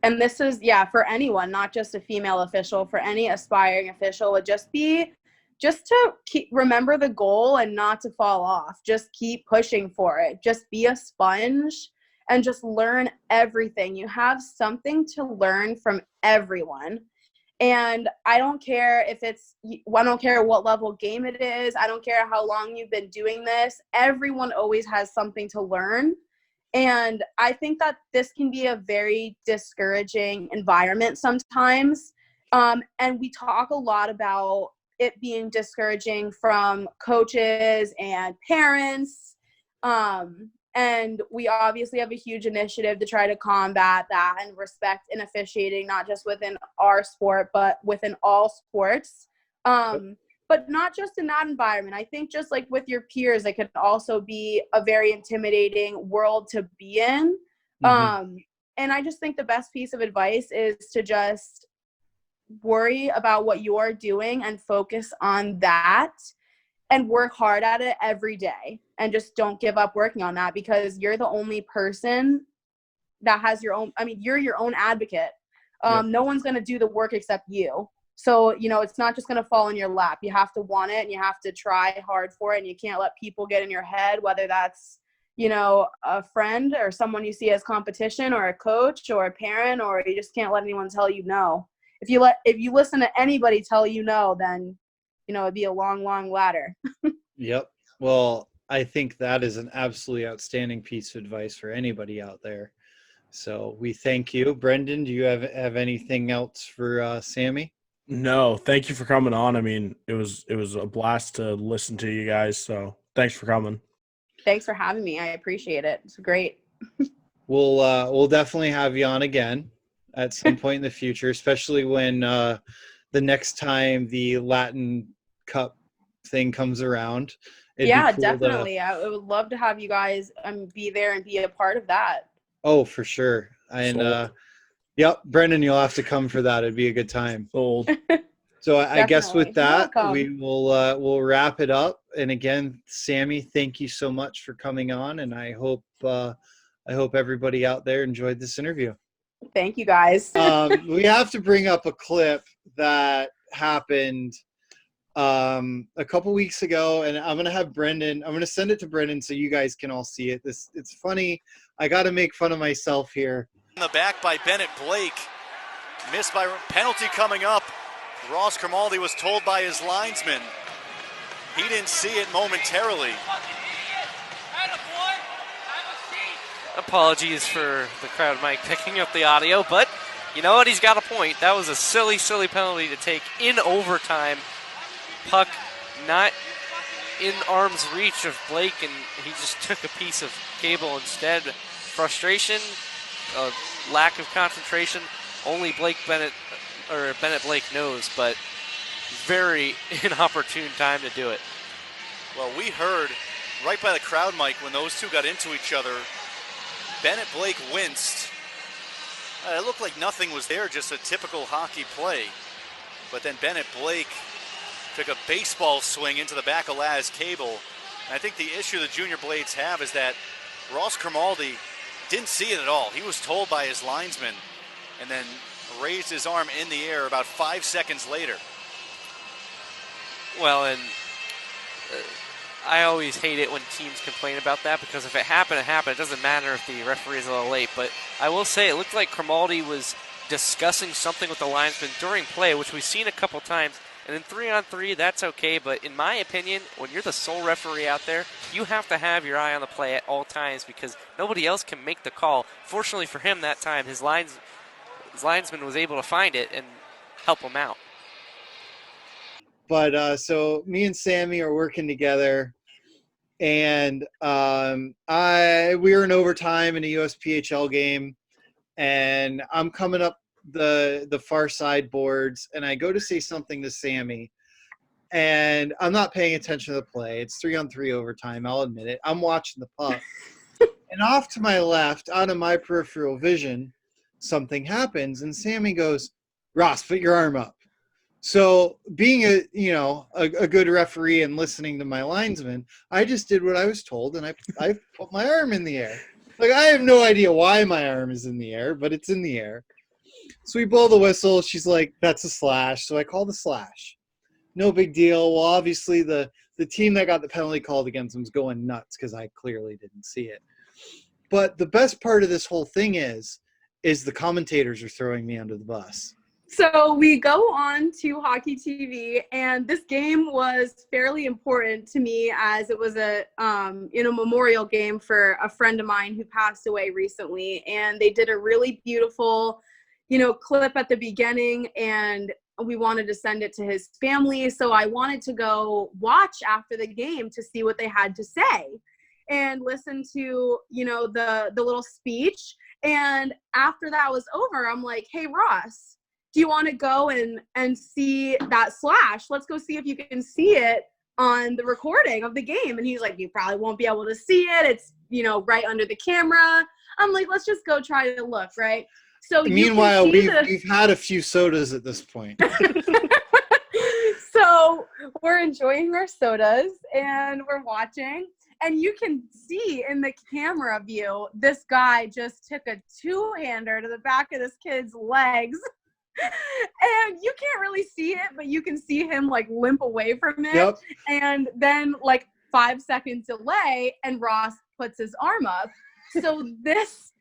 and this is, for anyone, not just a female official, for any aspiring official, would just be to remember the goal and not to fall off. Just keep pushing for it. Just be a sponge and just learn everything. You have something to learn from everyone. And I don't care I don't care what level game it is. I don't care how long you've been doing this. Everyone always has something to learn. And I think that this can be a very discouraging environment sometimes. And we talk a lot about it being discouraging from coaches and parents. And we obviously have a huge initiative to try to combat that and respect in officiating, not just within our sport, but within all sports. but not just in that environment. I think just like with your peers, it could also be a very intimidating world to be in. And I just think the best piece of advice is to just worry about what you're doing and focus on that and work hard at it every day, and just don't give up working on that, because you're the only person that has your own, I mean, you're your own advocate. No one's going to do the work except you. So, you know, it's not just going to fall in your lap. You have to want it and you have to try hard for it, and you can't let people get in your head, whether that's, you know, a friend or someone you see as competition or a coach or a parent, or you just can't let anyone tell you no. If you listen to anybody tell you no, then, you know, it'd be a long, long ladder. Yep. Well, I think that is an absolutely outstanding piece of advice for anybody out there. So we thank you. Brenden, do you have anything else for Sammy? No, thank you for coming on. I mean, it was a blast to listen to you guys. So thanks for coming. Thanks for having me. I appreciate it. It's great. We'll definitely have you on again at some point in the future, especially when the next time the Latin Cup thing comes around. It'd be cool definitely. I would love to have you guys be there and be a part of that. Oh, for sure. And yep, Brenden, you'll have to come for that. It'd be a good time. Sold. So I guess with that, welcome. we'll wrap it up. And again, Sammy, thank you so much for coming on, and I hope everybody out there enjoyed this interview. Thank you, guys. We have to bring up a clip that happened a couple weeks ago, and I'm gonna send it to Brenden so you guys can all see it. It's funny. I got to make fun of myself here. In the back by Bennett Blake, missed by penalty coming up. Ross Grimaldi was told by his linesman he didn't see it momentarily. Apologies for the crowd mic picking up the audio, but you know what? He's got a point. That was a silly, silly penalty to take in overtime. Puck not in arm's reach of Blake, and he just took a piece of cable instead. Frustration, lack of concentration, only Bennett Blake knows, but very inopportune time to do it. Well, we heard right by the crowd mic when those two got into each other, Bennett Blake winced. It looked like nothing was there, just a typical hockey play. But then Bennett Blake took a baseball swing into the back of Laz Cable. And I think the issue the Junior Blades have is that Ross Grimaldi didn't see it at all. He was told by his linesman and then raised his arm in the air about 5 seconds later. Well, and I always hate it when teams complain about that, because if it happened, it happened. It doesn't matter if the referee is a little late. But I will say it looked like Grimaldi was discussing something with the linesman during play, which we've seen a couple times. And in 3-on-3, that's okay. But in my opinion, when you're the sole referee out there, you have to have your eye on the play at all times, because nobody else can make the call. Fortunately for him that time, his linesman was able to find it and help him out. But so me and Sammy are working together, and we were in overtime in a USPHL game, and I'm coming up the far side boards, and I go to say something to Sammy, and I'm not paying attention to the play. It's 3-on-3 overtime. I'll admit it. I'm watching the puck, and off to my left, out of my peripheral vision, something happens, and Sammy goes, "Ross, put your arm up." So being a good referee and listening to my linesman, I just did what I was told, and I put my arm in the air. Like, I have no idea why my arm is in the air, but it's in the air. So we blow the whistle. She's like, "That's a slash." So I call the slash. No big deal. Well, obviously the team that got the penalty called against them is going nuts because I clearly didn't see it. But the best part of this whole thing is the commentators are throwing me under the bus. So we go on to Hockey TV, and this game was fairly important to me, as it was a memorial game for a friend of mine who passed away recently. And they did a really beautiful, clip at the beginning, and we wanted to send it to his family. So I wanted to go watch after the game to see what they had to say and listen to, the little speech. And after that was over, I'm like, "Hey, Ross, do you want to go and see that slash? Let's go see if you can see it on the recording of the game. And he's like, you probably won't be able to see it. It's, right under the camera. I'm like, let's just go try to look, right? So meanwhile, we've had a few sodas at this point. So we're enjoying our sodas and we're watching. And you can see in the camera view, this guy just took a two-hander to the back of this kid's legs. And you can't really see it, but you can see him like limp away from it. Yep. And then like 5 seconds delay and Ross puts his arm up. So this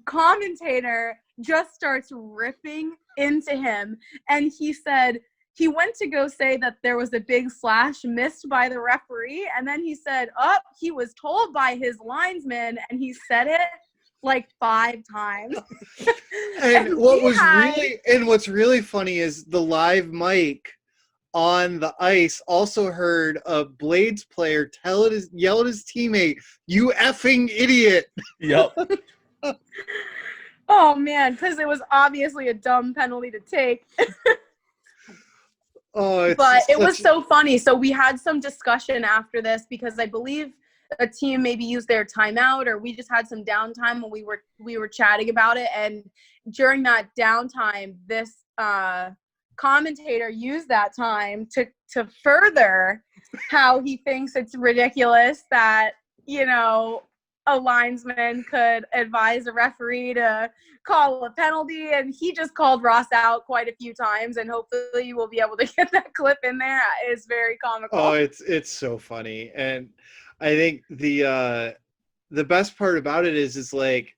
commentator just starts ripping into him. And he said he went to go say that there was a big slash missed by the referee. And then he said, he was told by his linesman, and he said it like 5 times. And what's really funny is the live mic on the ice also heard a Blades player yell at his teammate, "You effing idiot." Yep. Oh man, because it was obviously a dumb penalty to take. But it was so funny. So we had some discussion after this because I believe a team maybe used their timeout, or we just had some downtime when we were chatting about it. And during that downtime, this commentator used that time to further how he thinks it's ridiculous that, a linesman could advise a referee to call a penalty, and he just called Ross out quite a few times, and hopefully we'll be able to get that clip in there. It's very comical. Oh, it's so funny. And I think the best part about it is like,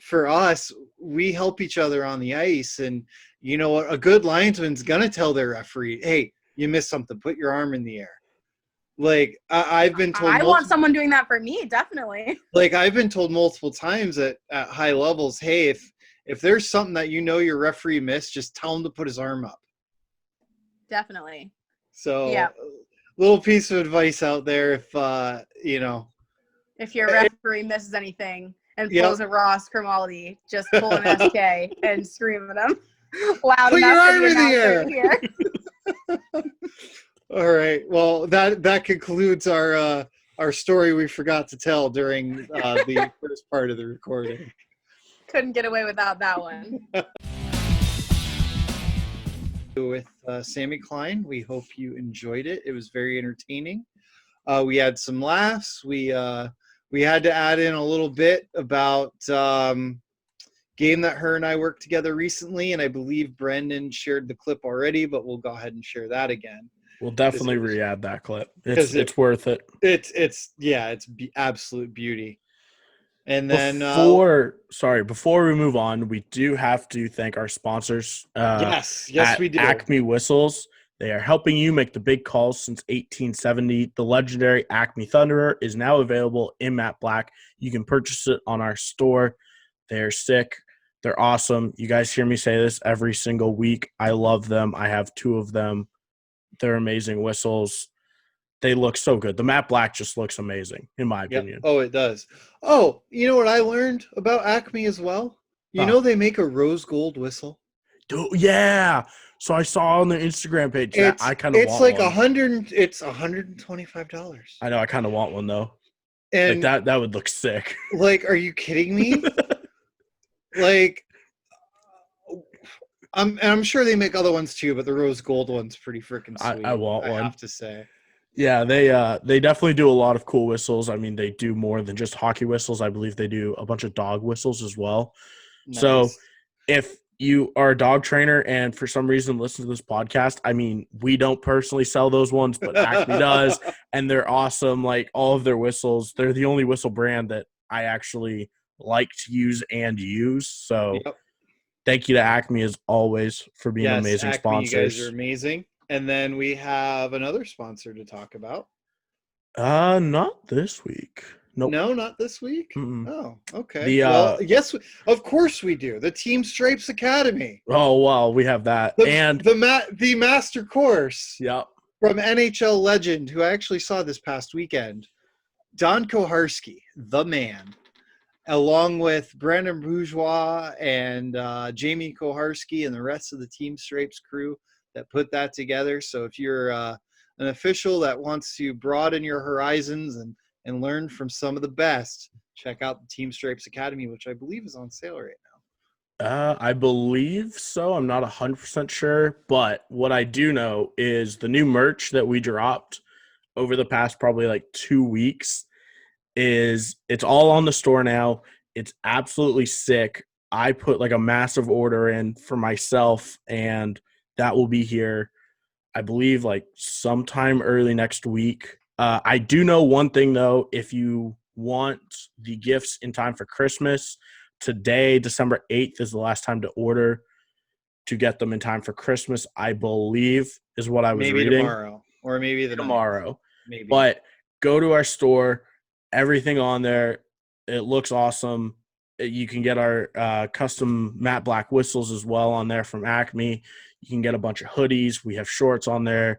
for us, we help each other on the ice, and you know what, a good linesman's gonna tell their referee, hey, you missed something, put your arm in the air. Like I've been told, I want someone doing that for me, definitely. Like I've been told multiple times at high levels, hey, if there's something that your referee missed, just tell him to put his arm up. Definitely. So yeah, little piece of advice out there, if your referee misses anything and pulls a Ross Cromaldi, just pull an SK and scream at him loud put enough your arm for the in the announcer air. to hear. All right. Well, that concludes our story we forgot to tell during the first part of the recording. Couldn't get away without that one. With Sammy Cline, we hope you enjoyed it. It was very entertaining. We had some laughs. We had to add in a little bit about game that her and I worked together recently, and I believe Brenden shared the clip already, but we'll go ahead and share that again. We'll definitely re-add that clip. It's worth it. It's absolute beauty. And then before we move on, we do have to thank our sponsors. Yes, we do. Acme Whistles. They are helping you make the big calls since 1870. The legendary Acme Thunderer is now available in matte black. You can purchase it on our store. They're sick. They're awesome. You guys hear me say this every single week. I love them. I have 2 of them. They're amazing whistles. They look so good. The matte black just looks amazing, in my opinion. Oh, it does. Oh, you know what I learned about Acme as well? You know they make a rose gold whistle? Dude, yeah. So I saw on their Instagram page that I kind of want like one. It's $125. I know. I kind of want one, though. And like that would look sick. Like, are you kidding me? Like, I'm sure they make other ones too, but the rose gold one's pretty freaking sweet. I want one. I have to say. Yeah, they definitely do a lot of cool whistles. I mean, they do more than just hockey whistles. I believe they do a bunch of dog whistles as well. Nice. So if you are a dog trainer and for some reason listen to this podcast, I mean, we don't personally sell those ones, but Acme does, and they're awesome. Like all of their whistles, they're the only whistle brand that I actually like to use and use. So thank you to Acme as always for being amazing Acme, sponsors. You guys are amazing. And then we have another sponsor to talk about. Not this week. Nope. No, not this week. Mm-mm. Oh, okay. Well, yes, of course we do. The Team Stripes Academy. Oh, well, we have that. And the master course. Yep. From NHL legend, who I actually saw this past weekend, Don Koharski, the man. along with Brenden Bourgeois and Jamie Koharski and the rest of the Team Stripes crew that put that together. So if you're an official that wants to broaden your horizons and learn from some of the best, check out the Team Stripes Academy, which I believe is on sale right now. I believe so. I'm not 100% sure, but what I do know is the new merch that we dropped over the past probably like 2 weeks it's all on the store now. It's absolutely sick. I put like a massive order in for myself, and that will be here, I believe, like sometime early next week. I do know one thing though, if you want the gifts in time for Christmas, today, December 8th, is the last time to order to get them in time for Christmas, I believe, is what I was Maybe reading. tomorrow, or maybe the 9th. Tomorrow. Maybe. But go to our store. Everything on there, it looks awesome. You can get our custom matte black whistles as well on there from Acme. You can get a bunch of hoodies. We have shorts on there,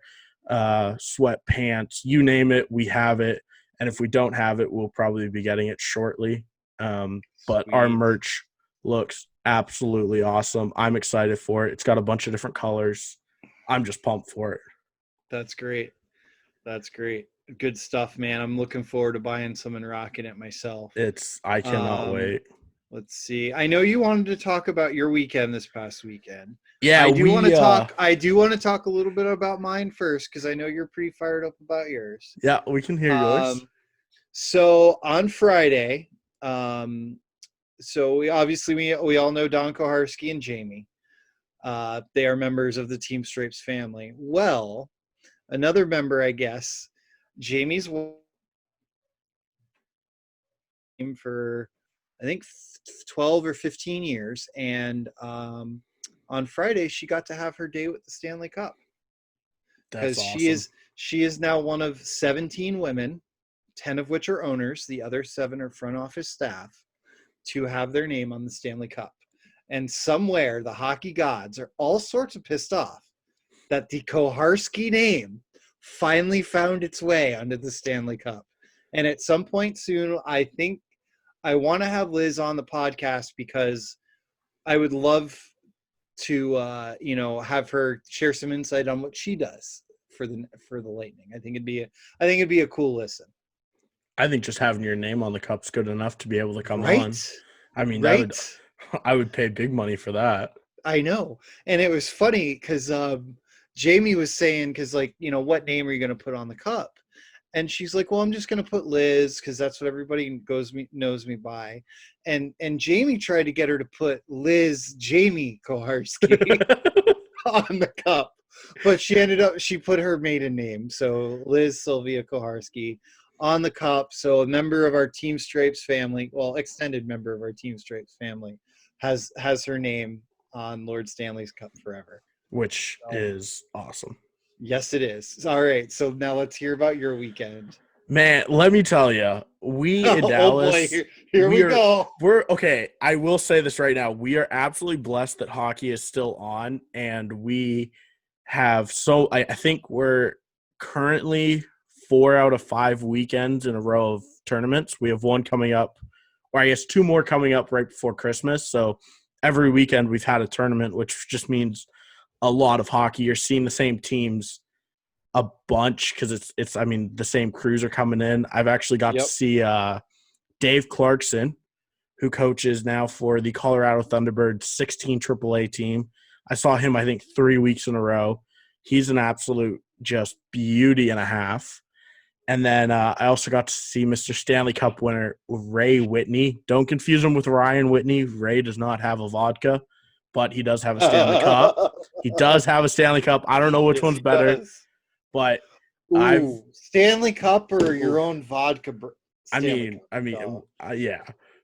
sweatpants, you name it, we have it. And if we don't have it, we'll probably be getting it shortly. But our merch looks absolutely awesome. I'm excited for it. It's got a bunch of different colors. I'm just pumped for it. That's great. That's great. Good stuff, man. I'm looking forward to buying some and rocking it myself. I cannot wait. Let's see. I know you wanted to talk about your weekend this past weekend. Yeah, I do want to talk a little bit about mine first, because I know you're pretty fired up about yours. Yeah, we can hear yours. So on Friday, so we all know Don Koharski and Jamie. They are members of the Team Stripes family. Well, another member, I guess, Jamie's for I think 12 or 15 years, and on Friday she got to have her day with the Stanley Cup, because awesome. she is now one of 17 women, 10 of which are owners, the other 7 are front office staff, to have their name on the Stanley Cup. And somewhere the hockey gods are all sorts of pissed off that the Koharski name finally found its way onto the Stanley Cup. And at some point soon, I think I want to have Liz on the podcast, because I would love to, have her share some insight on what she does for the Lightning. I think it'd be a cool listen. I think just having your name on the cup's good enough to be able to come on. I mean, right? I would pay big money for that. I know. And it was funny because Jamie was saying, what name are you going to put on the cup? And she's like, well, I'm just going to put Liz, because that's what everybody knows me by. And Jamie tried to get her to put Liz Jamie Koharski on the cup. But she put her maiden name. So Liz Sylvia Koharski on the cup. So a member of our Team Stripes family, well, extended member of our Team Stripes family, has her name on Lord Stanley's Cup forever. Which is awesome. Yes, it is. All right. So now let's hear about your weekend. Man, let me tell you, we in Dallas. Boy, here we go. We're okay. I will say this right now. We are absolutely blessed that hockey is still on, and we have I think we're currently 4 out of 5 weekends in a row of tournaments. We have one coming up, or I guess 2 more coming up right before Christmas. So every weekend we've had a tournament, which just means a lot of hockey. You're seeing the same teams a bunch, because it's the same crews are coming in. I've actually got to see Dave Clarkson, who coaches now for the Colorado Thunderbirds 16 AAA team. I saw him, I think, 3 weeks in a row. He's an absolute just beauty and a half. And then I also got to see Mr. Stanley Cup winner Ray Whitney. Don't confuse him with Ryan Whitney. Ray does not have a vodka, but he does have a Stanley Cup. He does have a Stanley Cup. I don't know which one's better, but Stanley Cup or your own vodka. Yeah,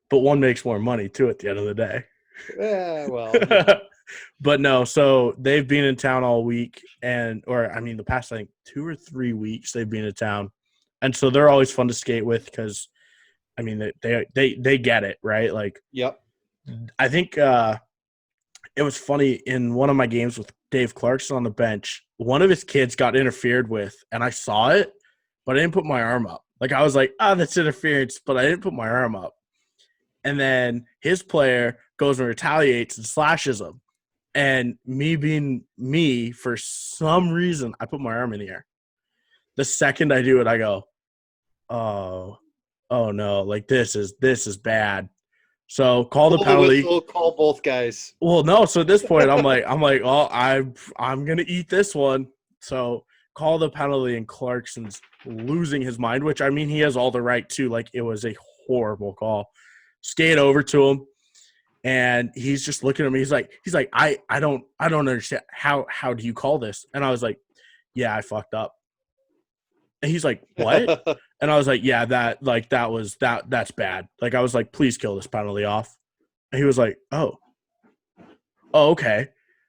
but one makes more money too at the end of the day. Yeah, well. But no, so they've been in town all week, the past, I think, 2 or 3 weeks they've been in town. And so they're always fun to skate with, because, they get it, right? Like, yep. I think it was funny, in one of my games with Dave Clarkson on the bench, one of his kids got interfered with, and I saw it, but I didn't put my arm up. Like, I was like, that's interference, but I didn't put my arm up. And then his player goes and retaliates and slashes him. And me being me, for some reason, I put my arm in the air. The second I do it, I go, oh no, like this is bad. So call the penalty. Whistle, call both guys. Well, no. So at this point, I'm like, oh, I'm gonna eat this one. So call the penalty, and Clarkson's losing his mind. Which, I mean, he has all the right to. Like, it was a horrible call. Skate over to him, and he's just looking at me. He's like, I don't understand. How do you call this? And I was like, yeah, I fucked up. And he's like, what? And I was like, yeah, that's bad. Like, I was like, please kill this penalty off. And he was like, oh, okay.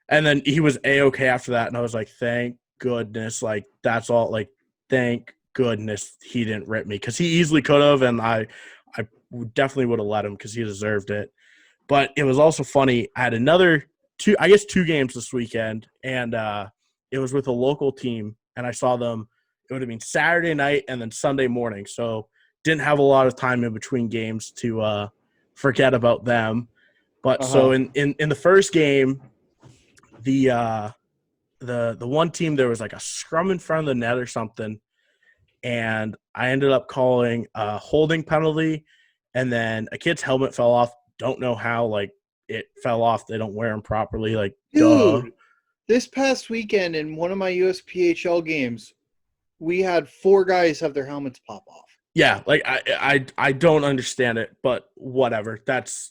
And then he was A-okay after that. And I was like, thank goodness. Like, that's all. Like, thank goodness he didn't rip me, because he easily could have. And I definitely would have let him, because he deserved it. But it was also funny. I had another two games this weekend. And it was with a local team. And I saw them. It would have been Saturday night and then Sunday morning. So didn't have a lot of time in between games to forget about them. But so in the first game, the one team, there was like a scrum in front of the net or something. And I ended up calling a holding penalty. And then a kid's helmet fell off. Don't know how, like, it fell off. They don't wear them properly. Like, Dude, duh. This past weekend in one of my USPHL games, we had 4 guys have their helmets pop off. Yeah, like I don't understand it, but whatever. That's,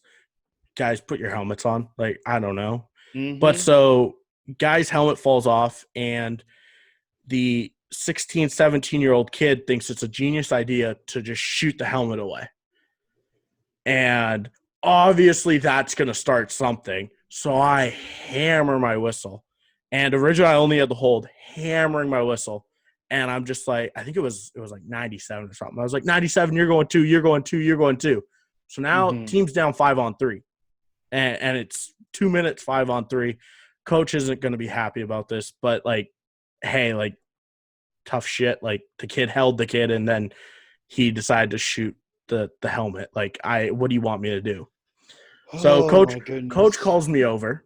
guys, put your helmets on. Like, I don't know. Mm-hmm. But so guy's helmet falls off, and the 16, 17-year-old kid thinks it's a genius idea to just shoot the helmet away. And obviously that's going to start something. So I hammer my whistle. And originally I only had to hold, hammering my whistle. And I'm just like, I think it was like 97 or something. I was like, 97, you're going 2, you're going 2, you're going 2. So now team's down 5-on-3. And it's 2 minutes, 5-on-3. Coach isn't going to be happy about this. But, like, hey, like, tough shit. Like, the kid held the kid, and then he decided to shoot the helmet. Like, what do you want me to do? So coach calls me over,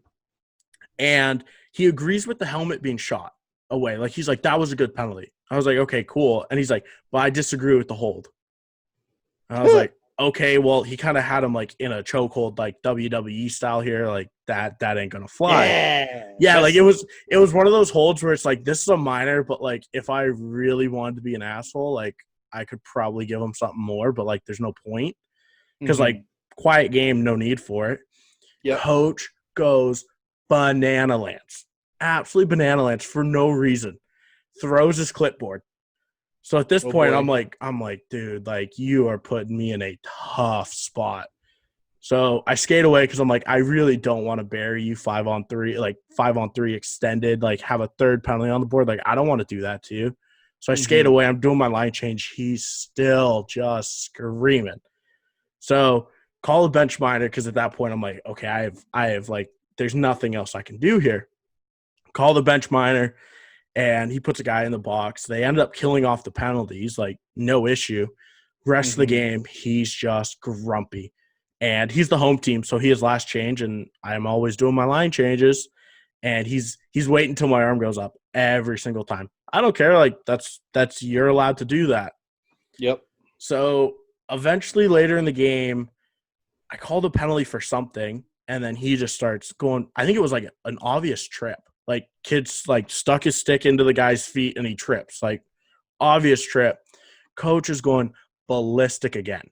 and he agrees with the helmet being shot away. Like, he's like, that was a good penalty. I was like, okay, cool. And he's like, but I disagree with the hold. And I was like, okay, well, he kind of had him, like, in a chokehold, like WWE style here. Like, that ain't gonna fly. Yeah, like, it was one of those holds where it's like, this is a minor, but, like, if I really wanted to be an asshole, like, I could probably give him something more, but, like, there's no point. Because, like, quiet game, no need for it. Yep. Coach goes banana lands. Absolutely banana lands for no reason. Throws his clipboard. So at this point, I'm like, dude, like, you are putting me in a tough spot. So I skate away because I'm like, I really don't want to bury you 5-on-3, like 5-on-3 extended, like, have a third penalty on the board. Like, I don't want to do that to you. So I skate away. I'm doing my line change. He's still just screaming. So call a bench minor, because at that point I'm like, okay, I have like, there's nothing else I can do here. Call the bench minor, and he puts a guy in the box. They end up killing off the penalties, like, no issue. Rest of the game, he's just grumpy. And he's the home team, so he has last change, and I'm always doing my line changes. And he's waiting until my arm goes up every single time. I don't care. Like, that's you're allowed to do that. Yep. So eventually later in the game, I called a penalty for something, and then he just starts going. I think it was like an obvious trip. Like, kid's like stuck his stick into the guy's feet and he trips. Like, obvious trip. Coach is going ballistic again.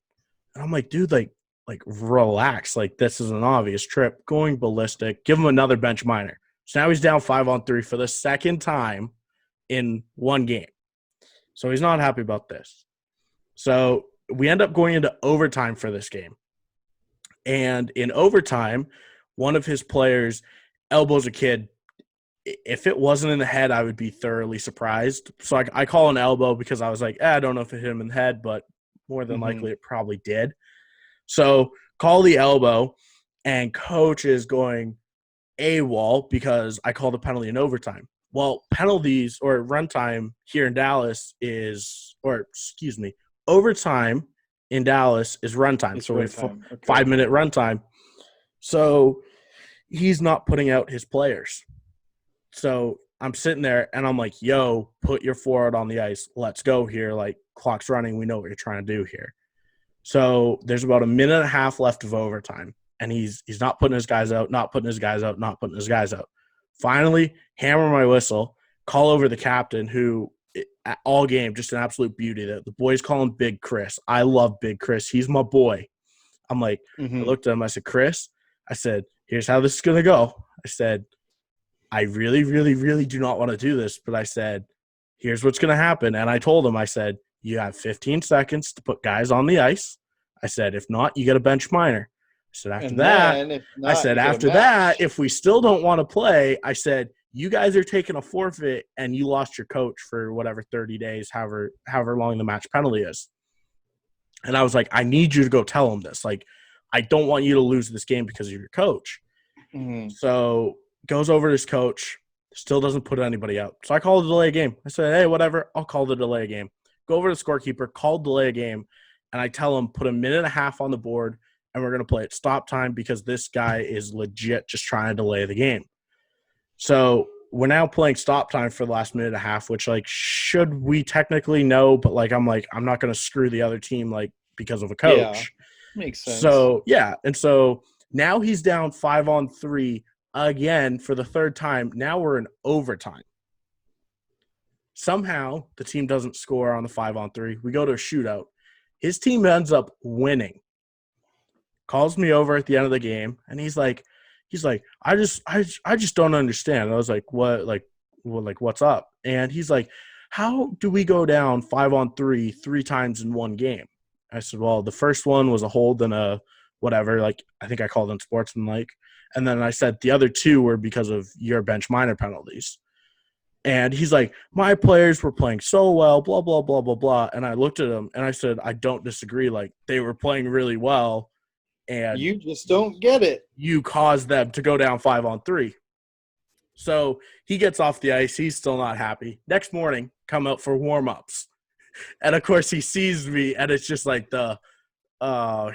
And I'm like, dude, like relax. Like, this is an obvious trip. Going ballistic. Give him another bench minor. So now he's down 5-on-3 for the second time in one game. So he's not happy about this. So we end up going into overtime for this game. And in overtime, one of his players elbows a kid. If it wasn't in the head, I would be thoroughly surprised. So I call an elbow because I was like, I don't know if it hit him in the head, but more than likely it probably did. So call the elbow, and coach is going AWOL because I called a penalty in overtime. Well, penalties or runtime here in Dallas overtime in Dallas is runtime. It's So we have runtime. Okay. 5-minute runtime. So he's not putting out his players. So I'm sitting there and I'm like, yo, put your forward on the ice. Let's go here. Like, clock's running. We know what you're trying to do here. So there's about a minute and a half left of overtime. And he's not putting his guys out, not putting his guys out, not putting his guys out. Finally, hammer my whistle, call over the captain who all game, just an absolute beauty. The boys call him Big Chris. I love Big Chris. He's my boy. I'm like, I looked at him. I said, Chris, I said, here's how this is going to go. I said, I really, really, really do not want to do this. But I said, here's what's going to happen. And I told him, I said, you have 15 seconds to put guys on the ice. I said, if not, you get a bench minor. I said, after that, if we still don't want to play, I said, you guys are taking a forfeit and you lost your coach for whatever 30 days, however long the match penalty is. And I was like, I need you to go tell him this. Like, I don't want you to lose this game because of your coach. So goes over to his coach, still doesn't put anybody out. So I called the delay game. I said, hey, whatever, I'll call the delay game. Go over to the scorekeeper, call delay game, and I tell him, put a minute and a half on the board, and we're going to play at stop time because this guy is legit just trying to delay the game. So we're now playing stop time for the last minute and a half, which, like, should we technically know? But, like, I'm not going to screw the other team, like, because of a coach. Yeah, makes sense. So, yeah. And so now he's down 5-on-3 again for the third time. Now we're in overtime. Somehow the team doesn't score on the 5-on-3. We go to a shootout. His team ends up winning. Calls me over at the end of the game, and he's like, I just don't understand. And I was like, what? Like, what's up? And he's like, how do we go down 5-on-3 3 times in one game? I said, well, the first one was a hold and a whatever. Like, I think I called them sportsmanlike. And then I said the other 2 were because of your bench minor penalties. And he's like, my players were playing so well, blah, blah, blah, blah, blah. And I looked at him and I said, I don't disagree. Like, they were playing really well. And you just don't get it. You caused them to go down 5-on-3. So he gets off the ice. He's still not happy. Next morning, come out for warm-ups. And, of course, he sees me, and it's just like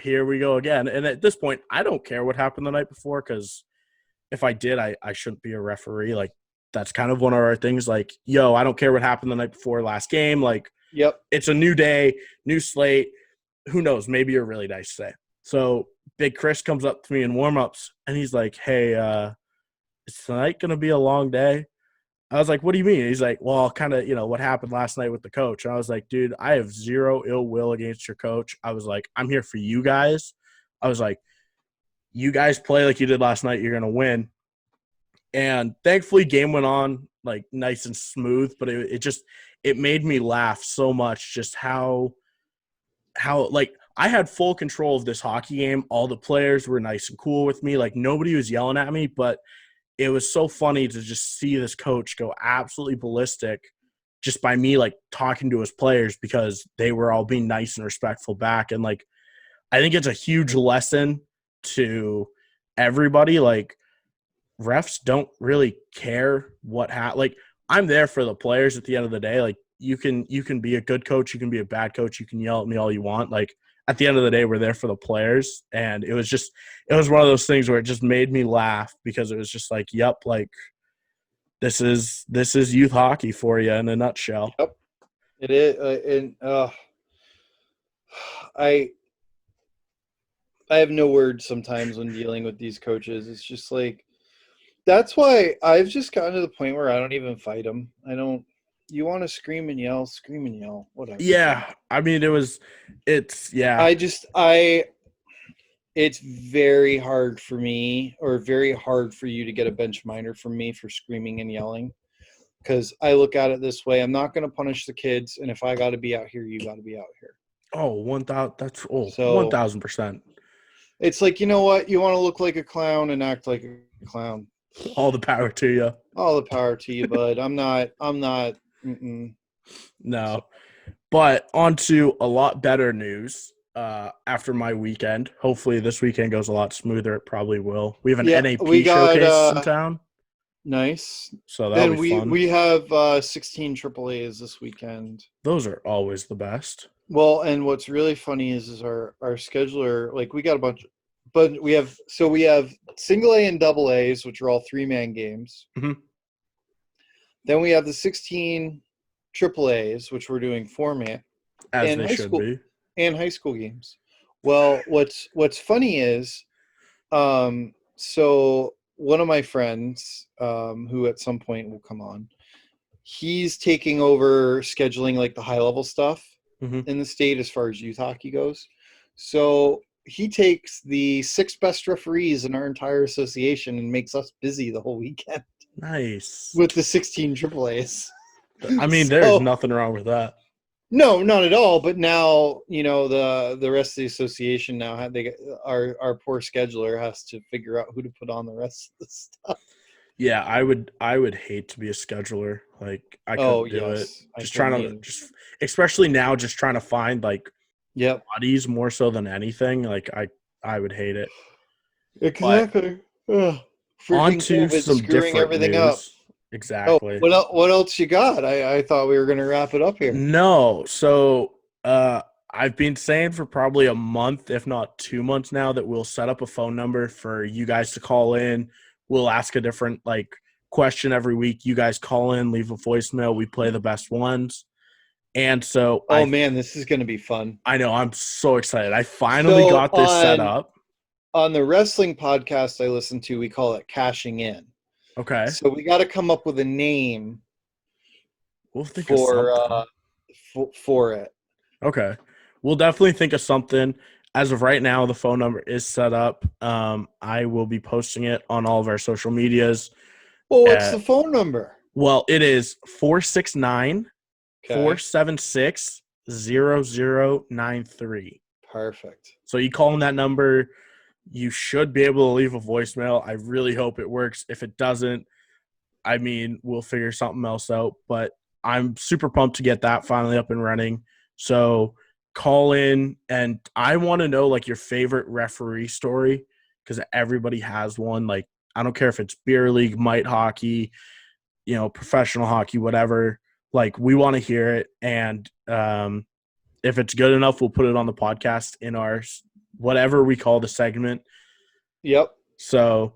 here we go again. And at this point, I don't care what happened the night before because if I did, I shouldn't be a referee. Like, that's kind of one of our things. Like, yo, I don't care what happened the night before last game. Like, yep, it's a new day, new slate. Who knows? Maybe you're really nice today. So Big Chris comes up to me in warm-ups, and he's like, hey, is tonight going to be a long day? I was like, what do you mean? He's like, well, kind of, what happened last night with the coach. And I was like, dude, I have zero ill will against your coach. I was like, I'm here for you guys. I was like, you guys play like you did last night. You're going to win. And thankfully, game went on, like, nice and smooth. But it made me laugh so much just how like, I had full control of this hockey game. All the players were nice and cool with me. Like, nobody was yelling at me, but it was so funny to just see this coach go absolutely ballistic just by me, like, talking to his players because they were all being nice and respectful back. And, like, I think it's a huge lesson to everybody. Like, refs don't really care what like, I'm there for the players at the end of the day. Like, you can be a good coach, you can be a bad coach, you can yell at me all you want. Like, at the end of the day, we're there for the players. And it was one of those things where it just made me laugh because it was just like, yep, like, this is youth hockey for you in a nutshell. Yep, it is. I have no words sometimes when dealing with these coaches. It's just like, that's why I've just gotten to the point where I don't even fight them. You want to scream and yell, whatever. Yeah. I mean, it's very hard for me, or very hard for you to get a bench minor from me for screaming and yelling. Because I look at it this way, I'm not going to punish the kids. And if I got to be out here, you got to be out here. Oh, 1,000%. It's like, you know what? You want to look like a clown and act like a clown. All the power to you. All the power to you, bud. I'm not. No. But on to a lot better news after my weekend. Hopefully this weekend goes a lot smoother. It probably will. We have an NAP showcase in town. Nice. So that'll be fun. We have 16 AAAs this weekend. Those are always the best. Well, and what's really funny is our scheduler, like we got a bunch, but we have single A and double A's, which are all 3-man games. Mhm. Then we have the 16 triple A's, which we're doing 4-man, As and they should be. high school games. Well, what's funny is, so one of my friends, who at some point will come on, he's taking over scheduling like the high level stuff Mhm. in the state as far as youth hockey goes. So he takes the 6 best referees in our entire association and makes us busy the whole weekend Nice. with the 16 AAAs. I mean, So- there's nothing wrong with that. No, not at all. But now, the rest of the association now our poor scheduler has to figure out who to put on the rest of the stuff. Yeah, I would hate to be a scheduler. Like I couldn't do it. I Just couldn't trying to either. especially now, just trying to find like Yep, bodies more so than anything. Like I would hate it. exactly. Ugh. On Freaking to COVID some screwing different everything news. up. Exactly. Oh, what else you got? I thought we were gonna wrap it up here. No, so I've been saying for probably a month, if not 2 months now, that we'll set up a phone number for you guys to call in. We'll ask a different like question every week. You guys call in, leave a voicemail. We play the best ones. And so Oh man, this is gonna be fun. I know I'm so excited. I finally So got this set up. On the wrestling podcast I listen to, we call it cashing in. Okay. So we got to come up with a name We'll think of something. For it. Okay. We'll definitely think of something. As of right now, the phone number is set up. I will be posting it on all of our social medias. Well, what's the phone number? Well, it is 469 Okay. 476 0093. Perfect. So you call in that number, you should be able to leave a voicemail. I really hope it works. If it doesn't, I mean, we'll figure something else out. But I'm super pumped to get that finally up and running. So call in, and I want to know like your favorite referee story, because everybody has one. Like, I don't care if it's beer league, mite hockey, professional hockey, whatever. Like, we want to hear it. And if it's good enough, we'll put it on the podcast in our whatever we call the segment. Yep. So,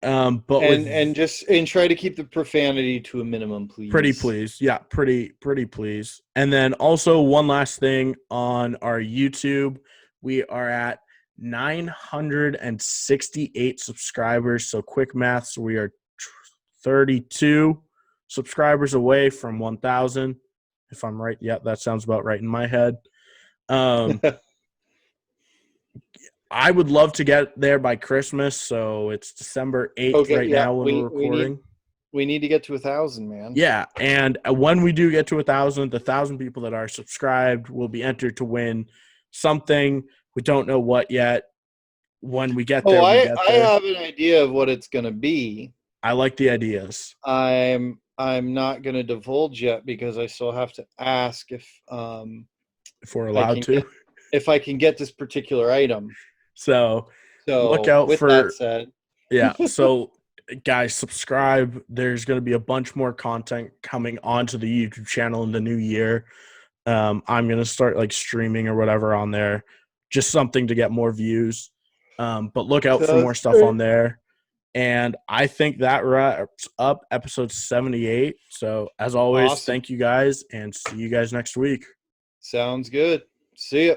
but and try to keep the profanity to a minimum, please. Pretty please. Yeah, pretty please. And then also one last thing on our YouTube, we are at 968 subscribers. So quick maths, we are 32 subscribers away from 1,000. If I'm right, yeah, that sounds about right in my head. I would love to get there by Christmas, so it's December 8th now when we're recording. We need to get to 1,000, man. Yeah, and when we do get to 1,000, the 1,000 people that are subscribed will be entered to win something. We don't know what yet. When we get there, I have an idea of what it's going to be. I like the ideas. I'm not going to divulge yet because I still have to ask if we're allowed to. If I can get this particular item. So look out with for that said. Yeah. So guys, subscribe. There's going to be a bunch more content coming onto the YouTube channel in the new year. I'm going to start like streaming or whatever on there, just something to get more views. But look out for more stuff on there. And I think that wraps up episode 78. So as always, Thank you guys, and see you guys next week. Sounds good. See ya.